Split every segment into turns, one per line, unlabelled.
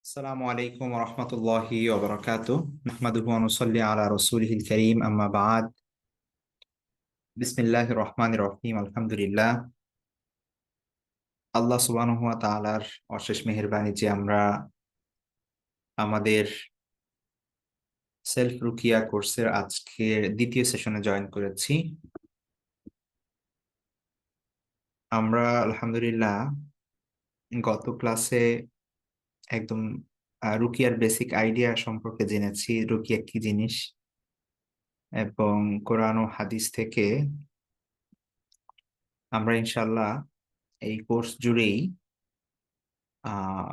আসসালামু আলাইকুম রহমতুল্লাহি ওবরাকাতুহ নাহমাদুহু ওয়া নুসাল্লি আলা রাসূলিহিল কারীম আম্মা বা'দ বিসমিল্লাহির রহমানির রহিম আলহামদুলিল্লাহ। আল্লাহ সুবহানাহু ওয়া তাআলার অশেষ মেহেরবানি যে আমরা আমাদের সেলফ রুকিয়া কোর্সের আজকের দ্বিতীয় সেশনে জয়েন করেছি। আমরা আলহামদুলিল্লাহ গত ক্লাসে একদম রুকিয়ার বেসিক আইডিয়া সম্পর্কে জেনেছি, রুকিয়া কি জিনিস, এবং কোরআন ও হাদিস থেকে আমরা ইনশাল্লাহ এই কোর্স জুড়েই আহ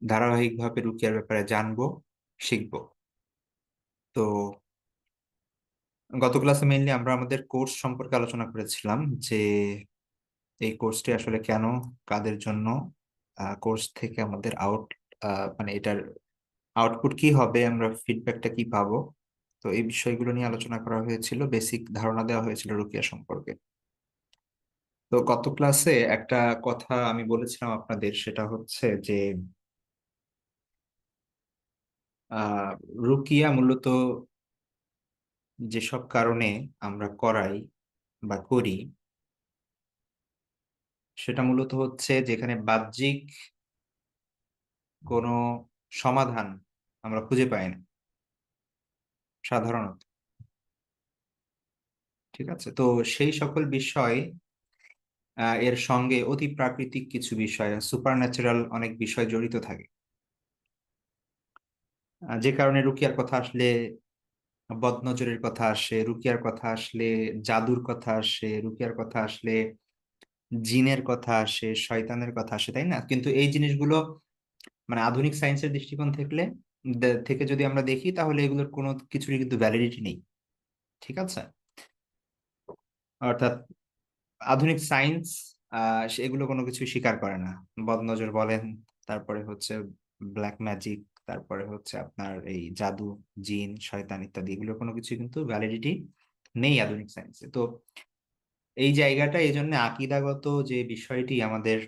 ধারাবাহিকভাবে রুকিয়ার ব্যাপারে জানবো, শিখবো। তো গত ক্লাসে মেইনলি আমরা আমাদের কোর্স সম্পর্কে আলোচনা করেছিলাম যে এই কোর্সটি আসলে কেন, কাদের জন্য, কোর্স থেকে আমাদের মানে এটার আউটপুট কি হবে, আমরা ফিডব্যাকটা কি পাবো। তো এই বিষয়গুলো নিয়ে আলোচনা করা হয়েছিল, বেসিক ধারণা দেওয়া হয়েছিল রুকিয়া সম্পর্কে। তো গত ক্লাসে একটা কথা আমি বলেছিলাম আপনাদের, সেটা হচ্ছে যে আহ রুকিয়া মূলত যেসব কারণে আমরা করাই বা করি, সেটা মূলত হচ্ছে যেখানে বাহ্যিক কোনো সমাধান আমরা খুঁজে পাই না সাধারণত। ঠিক আছে, তো সেই সকল বিষয়, এর সঙ্গে অতি প্রাকৃতিক কিছু বিষয়, সুপার ন্যাচারাল অনেক বিষয় জড়িত থাকে, যে কারণে রুকিয়ার কথা আসলে বদনজরের কথা আসে, রুকিয়ার কথা আসলে জাদুর কথা আসে, রুকিয়ার কথা আসলে জিনের কথা আসে, শয়তানের কথা আসে, তাই না? কিন্তু এই জিনিসগুলো মানে আধুনিক সায়েন্সের দৃষ্টিকোণ থেকে যদি আমরা দেখি, তাহলে এগুলোর কোনো কিছুরই কিন্তু ভ্যালিডিটি নেই। ঠিক আছে, অর্থাৎ আধুনিক সায়েন্স এগুলো কোনো কিছু স্বীকার করে না। বদনজর বলেন, তারপরে হচ্ছে ব্ল্যাক ম্যাজিক, তারপরে হচ্ছে আপনার এই জাদু, জিন, শয়তান ইত্যাদি, এগুলোর কোনো কিছু কিন্তু ভ্যালিডিটি নেই আধুনিক সায়েন্সে। তো এই জায়গাটা এই জন্য আকীদাগত যে বিষয়টি আমাদের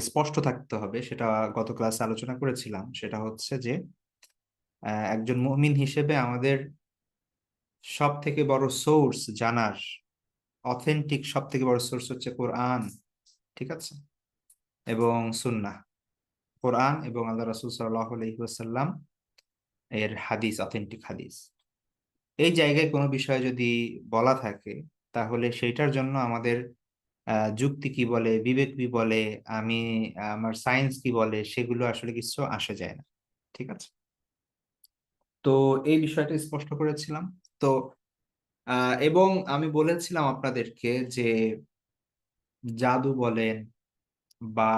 স্পষ্ট থাকতে হবে, সেটা গত ক্লাসে আলোচনা করেছিলাম। সেটা হচ্ছে যে একজন মুমিন হিসেবে আমাদের সব থেকে বড় সোর্স জানার, অথেন্টিক সব থেকে বড় সোর্স হচ্ছে কোরআন। ঠিক আছে, এবং সুন্নাহ। কোরআন এবং আল্লাহ রাসূল সাল্লাল্লাহু আলাইহি ওয়াসাল্লাম এর হাদিস, অথেন্টিক হাদিস। এই জায়গায় কোনো বিষয় যদি বলা থাকে, তাহলে সেইটার জন্য আমাদের যুক্তি কি বলে, বিবেক কি বলে, আমি আমার সায়েন্স কি বলে, সেগুলো আসলে কিছু আসে যায় না। ঠিক আছে, তো এই বিষয়টা স্পষ্ট করেছিলাম। তো এবং আমি বলেছিলাম আপনাদেরকে যে জাদু বলেন বা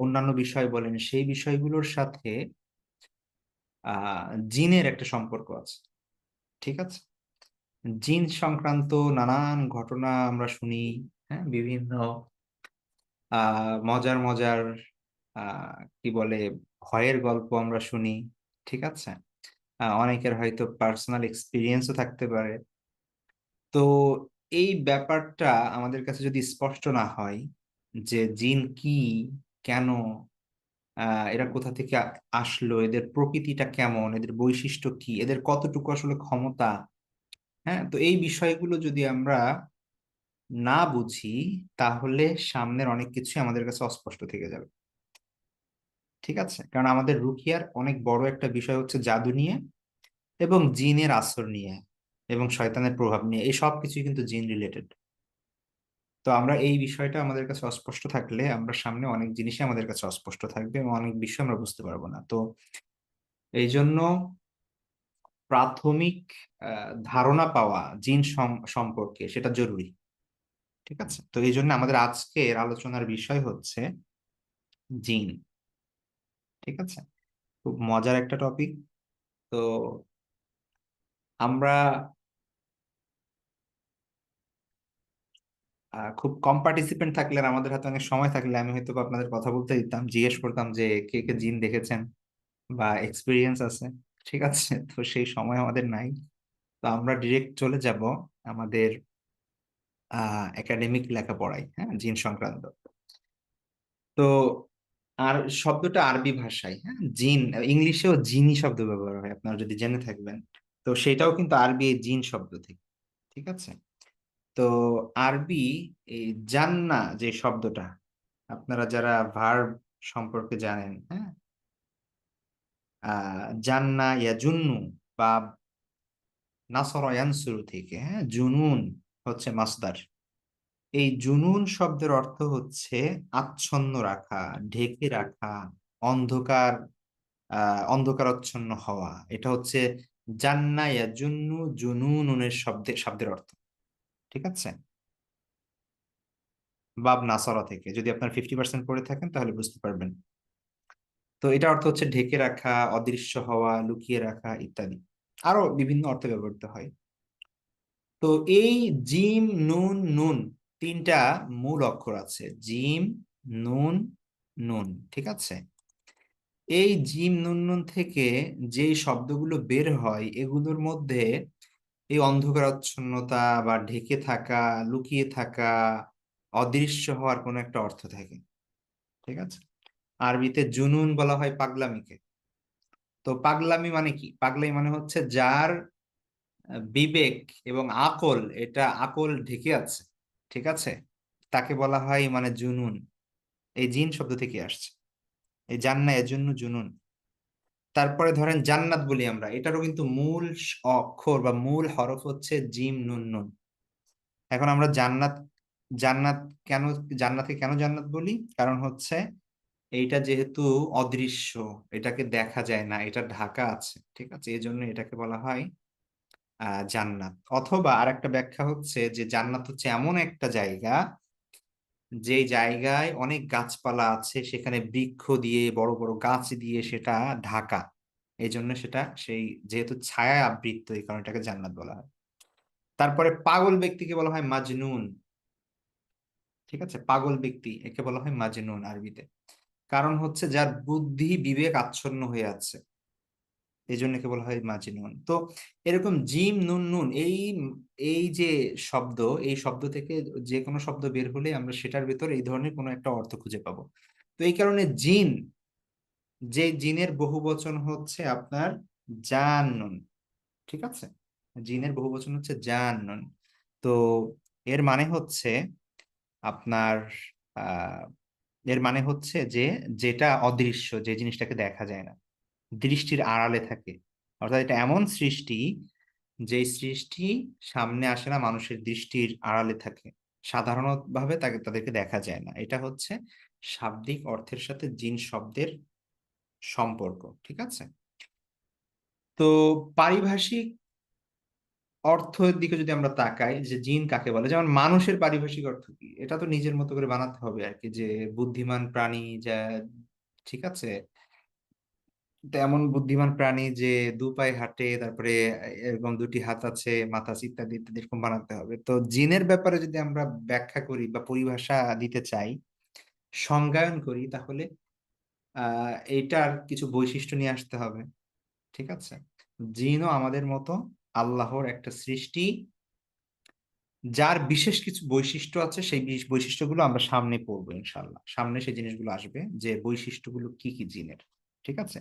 অন্যান্য বিষয় বলেন, সেই বিষয়গুলোর সাথে জিনের একটা সম্পর্ক আছে। ঠিক আছে, জিন সংক্রান্ত নানান ঘটনা আমরা শুনি। হ্যাঁ, বিভিন্ন মজার মজার কি বলে, ভয়ের গল্প আমরা শুনি। ঠিক আছে, অনেকের হয়তো পার্সোনাল এক্সপিরিয়েন্সও থাকতে পারে। তো এই ব্যাপারটা আমাদের কাছে যদি স্পষ্ট না হয় যে জিন কি, কেন, এরা কোথা থেকে আসলো, এদের প্রকৃতিটা কেমন, এদের বৈশিষ্ট্য কি, এদের কতটুকু আসলে ক্ষমতা, হ্যাঁ, তো এই বিষয়গুলো যদি আমরা না বুঝি, তাহলে সামনের অনেক কিছু আমাদের কাছে অস্পষ্ট থেকে যাবে। ঠিক আছে, কারণ আমাদের রুকিয়ার অনেক বড় একটা বিষয় হচ্ছে জাদু নিয়ে এবং জিনের আসর নিয়ে এবং শয়তানের প্রভাব নিয়ে। এই সব কিছুই কিন্তু জিন রিলেটেড। তো আমরা এই বিষয়টা আমাদের কাছে অস্পষ্ট থাকলে, আমরা সামনে অনেক জিনিসই আমাদের কাছে অস্পষ্ট থাকবে এবং অনেক বিষয় আমরা বুঝতে পারবো না। তো এই জন্য প্রাথমিক ধারণা পাওয়া জিন সম্পর্কে, সেটা জরুরি। ঠিক আছে, তো এই জন্য আমাদের আজকের আলোচনার বিষয় হচ্ছে জিন। ঠিক আছে, খুব মজার একটা টপিক। তো আমরা খুব কম পার্টিসিপেন্ট থাকলে আর আমাদের হাতে অনেক সময় থাকলে, আমি হয়তো বা আপনাদের কথা বলতে দিতাম, জিজ্ঞেস করতাম যে কে কে জিন দেখেছেন বা এক্সপিরিয়েন্স আছে। ঠিক আছে, তো সেই সময় আমাদের নাই। তো আমরা ডিরেক্ট চলে যাব আমাদের একাডেমিক লেখাপড়ায়, হ্যাঁ, জিন সংক্রান্ত। তো আর শব্দটা আরবি ভাষায়, হ্যাঁ, জিন, ইংলিশেও জিনি শব্দ ব্যবহার হয়, আপনারা যদি জেনে থাকবেন। তো সেটাও কিন্তু আরবি এই জিন শব্দ থেকে। ঠিক আছে। তো আরবি এই জান্না যে শব্দটা, আপনারা যারা ভার্ব সম্পর্কে জানেন, হ্যাঁ, জান্না ইয়াজুন্নু বা নাসরা ইয়ানসুরু থেকে, হ্যাঁ, জুনুন হচ্ছে মাসদার। এই জুনুন শব্দের অর্থ হচ্ছে আচ্ছন্ন রাখা, ঢেকে রাখা, অন্ধকার, অন্ধকারাচ্ছন্ন হওয়া। এটা হচ্ছে জান্না ইয়াজুন্নু জুনুনের শব্দের অর্থ। ঠিক আছে। বাব নাসরা থেকে, যদি আপনার 50% পড়ে থাকেন তাহলে বুঝতে পারবেন। তো এটা অর্থ হচ্ছে ঢেকে রাখা, অদৃশ্য হওয়া, লুকিয়ে রাখা ইত্যাদি। আরো বিভিন্ন অর্থে ব্যবহৃত হয়। তো এই জিম নুন নুন তিনটা মূল অক্ষর আছে, জিম নুন নুন। ঠিক আছে। এই জিম নুন নুন থেকে যে শব্দগুলো বের হয় এগুলোর মধ্যে এই অন্ধকারাচ্ছন্নতা বা ঢেকে থাকা, লুকিয়ে থাকা, অদৃশ্য হওয়ার কোনো একটা অর্থ থাকে। ঠিক আছে। আরবিতে জুনুন বলা হয় পাগলামিকে। তো পাগলামি মানে কি? পাগলামি মানে হচ্ছে যার বিবেক এবং আকল, এটা আকল ঢেকে আছে। ঠিক আছে। তাকে বলা হয় মানে জুনুন। এই জিন শব্দ থেকে আসছে, এই জান্না এর জন্য জুনুন। তারপরে ধরেন জান্নাত বলি আমরা, এটারও কিন্তু মূল অক্ষর বা মূল হরফ হচ্ছে জিম নুন নুন। এখন আমরা জান্নাত, জান্নাত কেন, জান্নাতকে কেন জান্নাত বলি? কারণ হচ্ছে এইটা যেহেতু অদৃশ্য, এটাকে দেখা যায় না, এটা ঢাকা আছে। ঠিক আছে, এই জন্য এটাকে বলা হয় জান্নাত। অথবা আরেকটা ব্যাখ্যা হচ্ছে যে জান্নাত হচ্ছে এমন একটা জায়গা, যে জায়গায় অনেক গাছপালা আছে, সেখানে বৃক্ষ দিয়ে, বড় বড় গাছ দিয়ে সেটা ঢাকা। এই জন্য সেটা সেই, যেহেতু ছায়া আবৃত, এই কারণে এটাকে জান্নাত বলা হয়। তারপরে পাগল ব্যক্তিকে বলা হয় মাজনুন। ঠিক আছে, পাগল ব্যক্তি একে বলা হয় মাজনুন আরবিতে। কারণ হচ্ছে যার বুদ্ধি বিবেক আচ্ছন্ন হয়ে আছে, এই জন্য একে বলা হয় মাজনুন। তো এরকম জিম নুন নুন, এই এই যে শব্দ, এই শব্দ থেকে যে কোনো শব্দ বের হলে আমরা সেটার ভেতর এই ধরনের কোনো একটা অর্থ খুঁজে পাবো। তো এই কারণে জিন, যে জিনের বহুবচন হচ্ছে আপনার জান্নুন। ঠিক আছে। জিনের বহুবচন হচ্ছে জান্নুন। তো এর মানে হচ্ছে আপনার আহ এর মানে হচ্ছে যে যেটা অদৃশ্য, যে জিনিসটাকে দেখা যায় না, দৃষ্টির আড়ালে থাকে। অর্থাৎ এটা এমন সৃষ্টি, যে সৃষ্টি সামনে আসে না, মানুষের দৃষ্টির আড়ালে থাকে, সাধারণভাবে তাদেরকে দেখা যায় না। এটা হচ্ছে শাব্দিক অর্থের সাথে জিন শব্দের সম্পর্ক। ঠিক আছে। তো পারিভাষিক অর্থের দিকে যদি আমরা তাকাই, যে জিন কাকে বলে, যেমন মানুষের পারিভাষিক অর্থ কি, এটা তো নিজের মতো করে বানাতে হবে আর কি, যে বুদ্ধিমান প্রাণী যা। ঠিক আছে। তেমন বুদ্ধিমান প্রাণী যে দু পায়ে হাঁটে, তারপরে এরকম দুটি হাত আছে, মাথা আছে, ইত্যাদি ইত্যাদি, এরকম বানাতে হবে। তো জিনের ব্যাপারে যদি আমরা ব্যাখ্যা করি বা পরিভাষা দিতে চাই, সংজ্ঞায়ন করি, তাহলে এইটার কিছু বৈশিষ্ট্য নিয়ে আসতে হবে। ঠিক আছে। জিনও আমাদের মতো আল্লাহর একটা সৃষ্টি, যার বিশেষ কিছু বৈশিষ্ট্য আছে। সেই বৈশিষ্ট্যগুলো আমরা সামনে পড়বো ইনশাল্লাহ, সামনে সেই জিনিসগুলো আসবে, যে বৈশিষ্ট্যগুলো কি কি জিনের। ঠিক আছে।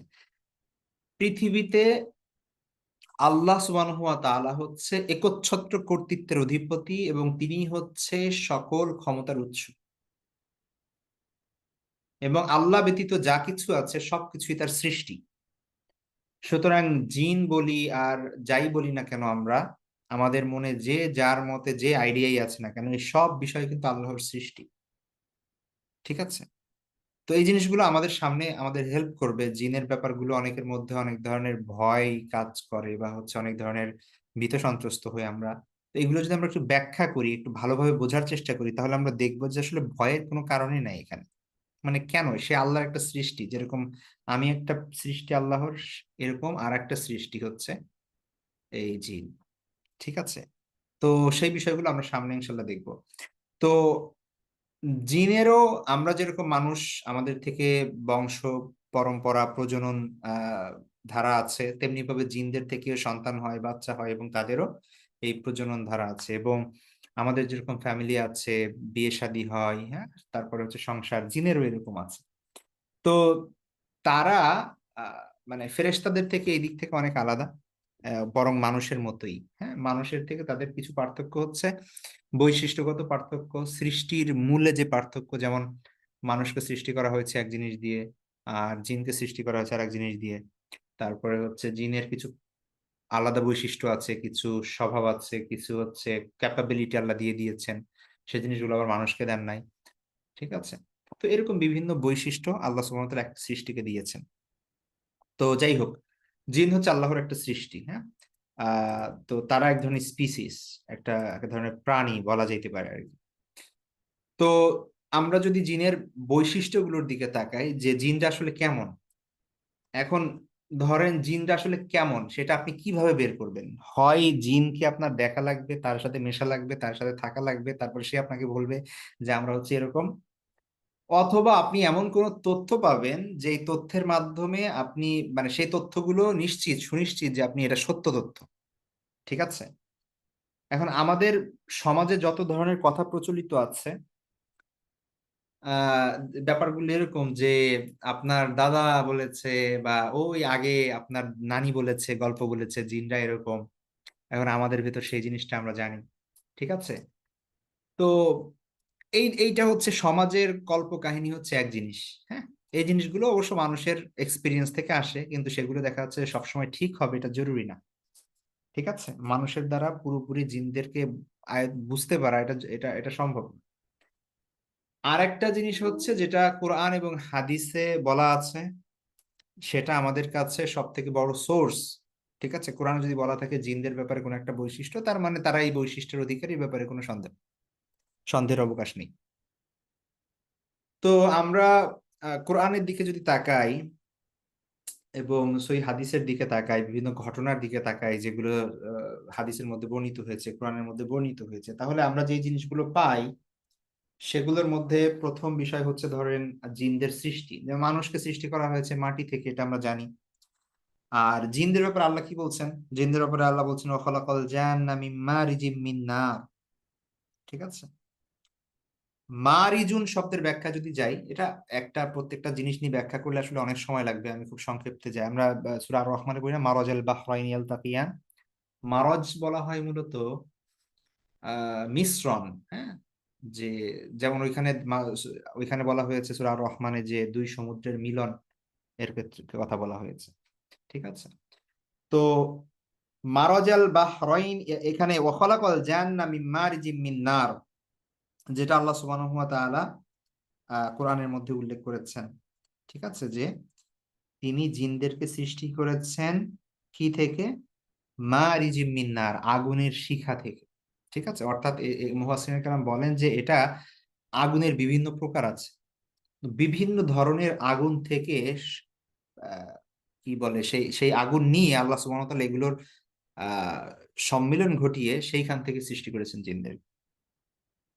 পৃথিবীতে আল্লাহ সুবহানাহু ওয়া তাআলা হচ্ছে একচ্ছত্র কর্তৃত্বের অধিপতি, এবং তিনি হচ্ছে সকল ক্ষমতার উৎস। এবং আল্লাহ ব্যতীত যা কিছু আছে সবকিছুই তার সৃষ্টি। সুতরাং জিন বলি আর যাই বলি না কেন আমরা, আমাদের মনে যে যার মতে যে আইডিয়াই আছে না কেন, এই সব বিষয় কিন্তু আল্লাহর সৃষ্টি। ঠিক আছে। তো এই জিনিসগুলো আমাদের সামনে আমাদের হেল্প করবে। জিনের ব্যাপারগুলো অনেকের মধ্যে অনেক ধরনের ভয় কাজ করে, বা হচ্ছে অনেক ধরনের ভীত সন্ত্রস্ত হয়ে আমরা। তো এগুলো যদি আমরা একটু ব্যাখ্যা করি, একটু ভালোভাবে বোঝার চেষ্টা করি, তাহলে আমরা দেখবো যে আসলে ভয়ের কোনো কারণই নাই এখানে। মানে কেন, সে আল্লাহর একটা সৃষ্টি, যেরকম আমি একটা সৃষ্টি আল্লাহর, এরকম আর একটা সৃষ্টি হচ্ছে এই জিন। ঠিক আছে। তো সেই বিষয়গুলো আমরা সামনে ইনশাল্লাহ দেখবো। তো জিনেরও, আমরা যেরকম মানুষ, আমাদের থেকে বংশ পরম্পরা প্রজনন আহ ধারা আছে, তেমনি ভাবে জিনদের থেকেও সন্তান হয়, বাচ্চা হয়, এবং তাদেরও এই প্রজনন ধারা আছে। এবং আমাদের যেরকম ফ্যামিলি আছে, বিয়ে শাদী হয়, হ্যাঁ, তারপরে হচ্ছে সংসার, জিনেরও এরকম আছে। তো তারা মানে ফেরেশতাদের থেকে এই দিক থেকে অনেক আলাদা, বরং মানুষের মতোই। হ্যাঁ, মানুষের থেকে তাদের কিছু পার্থক্য হচ্ছে বৈশিষ্ট্যগত পার্থক্য, সৃষ্টির মূলে যে পার্থক্য, যেমন মানুষকে সৃষ্টি করা হয়েছে এক জিনিস দিয়ে, আর জিনকে সৃষ্টি করা হয়েছে আর এক জিনিস দিয়ে। তারপরে হচ্ছে জিনের কিছু আলাদা বৈশিষ্ট্য আছে, কিছু স্বভাব আছে, কিছু হচ্ছে ক্যাপাবিলিটি আল্লাহ দিয়ে দিয়েছেন, সে জিনিসগুলো আবার মানুষকে দেন নাই। ঠিক আছে, তো এরকম বিভিন্ন বৈশিষ্ট্য আল্লাহ সুবহানাহু ওয়া তাআলা একটা সৃষ্টিকে দিয়েছেন। তো যাই হোক, জিন হচ্ছে আল্লাহর একটা সৃষ্টি। হ্যাঁ, তো তারা এক ধরনের স্পিসিস, এক ধরনের প্রাণী বলা যেতে পারে আর কি। তো আমরা যদি জিনের বৈশিষ্ট্যগুলোর দিকে তাকাই, যে জিনটা আসলে কেমন, এখন ধরেন জিনটা আসলে কেমন সেটা আপনি কিভাবে বের করবেন? হয় জিনকে আপনার দেখা লাগবে, তার সাথে মেশা লাগবে, তার সাথে থাকা লাগবে, তারপর সে আপনাকে বলবে যে আমরা হচ্ছে এরকম। অথবা আপনি এমন কোনো তথ্য পাবেন যে তথ্যের মাধ্যমে আপনি মানে সেই তথ্যগুলো সুনিশ্চিত যে আপনি এটা সত্য তথ্য। ঠিক আছে, এখন আমাদের সমাজে যত ধরনের কথা প্রচলিত আছে, আহ ব্যাপারগুলো এরকম যে আপনার দাদা বলেছে, বা ওই আগে আপনার নানি বলেছে, গল্প বলেছে জিনরা এরকম। এখন আমাদের ভেতর সেই জিনিসটা আমরা জানি। ঠিক আছে, তো এইটা হচ্ছে সমাজের কল্পকাহিনী, হচ্ছে এক জিনিস। হ্যাঁ, এই জিনিসগুলো অবশ্য মানুষের এক্সপিরিয়েন্স থেকে আসে, কিন্তু সেগুলো দেখা যাচ্ছে সবসময় ঠিক হবে এটা জরুরি না। ঠিক আছে, মানুষের দ্বারা পুরোপুরি জিনদেরকে বুঝতে পারা এটা এটা এটা সম্ভব না। আর একটা জিনিস হচ্ছে যেটা কোরআন এবং হাদিসে বলা আছে, সেটা আমাদের কাছে সব থেকে বড় সোর্স। ঠিক আছে, কোরআনে যদি বলা থাকে জিনদের ব্যাপারে কোনো একটা বৈশিষ্ট্য, তার মানে তারা এই বৈশিষ্ট্যের অধিকারী, এই ব্যাপারে কোনো সন্দেহের অবকাশ নেই। তো আমরা কোরআনের দিকে যদি তাকাই এবং সই হাদিসের দিকে তাকাই, বিভিন্ন ঘটনার দিকে তাকাই যেগুলো হাদিসের মধ্যে বর্ণিত হয়েছে, কোরআনের মধ্যে বর্ণিত হয়েছে, তাহলে আমরা যে জিনিসগুলো পাই সেগুলোর মধ্যে প্রথম বিষয় হচ্ছে ধরেন জিনদের সৃষ্টি। যেমন মানুষকে সৃষ্টি করা হয়েছে মাটি থেকে, এটা আমরা জানি। আর জিনদের ব্যাপারে আল্লাহ কি বলছেন? জিনদের ব্যাপারে আল্লাহ বলছেন ওয়া খালাকাল জান্না মিন মারিজিম মিন নার। ঠিক আছে, মারিজুন শব্দের ব্যাখ্যা যদি যাই, এটা প্রত্যেকটা জিনিস নিয়ে ব্যাখ্যা করলে আসলে অনেক সময় লাগবে, আমি খুব সংক্ষেপে যাই। আমরা সূরা আর রহমানে বলি না, মারাজাল বাহরাইনি ইয়ালতাকিয়ান। মারজ বলা হয় মূলত মিশ্রণ। হ্যাঁ, যে যেমন ওইখানে বলা হয়েছে সূরা আর রহমানে যে দুই সমুদ্রের মিলন, এর ক্ষেত্রে কথা বলা হয়েছে। ঠিক আছে, তো মারাজাল বাহরাইন, এখানে ওয়া খালাকাল জান্না মিন মারিজিম মিন নার, যেটা আল্লাহ সুবহানাহু ওয়া তাআলা কোরআনের মধ্যে উল্লেখ করেছেন। ঠিক আছে, যে তিনি জিনদেরকে সৃষ্টি করেছেন কি থেকে? মারিজিম মিন নার, আগুনের শিখা থেকে। ঠিক আছে, অর্থাৎ মুফাসসিরিনে কেরাম বলেন যে এটা আগুনের বিভিন্ন প্রকার আছে, বিভিন্ন ধরনের আগুন থেকে আহ, কি বলে সেই সেই আগুন নিয়ে আল্লাহ সুবহানাহু ওয়া তাআলা এগুলোর আহ সম্মিলন ঘটিয়ে সেইখান থেকে সৃষ্টি করেছেন জিনদের।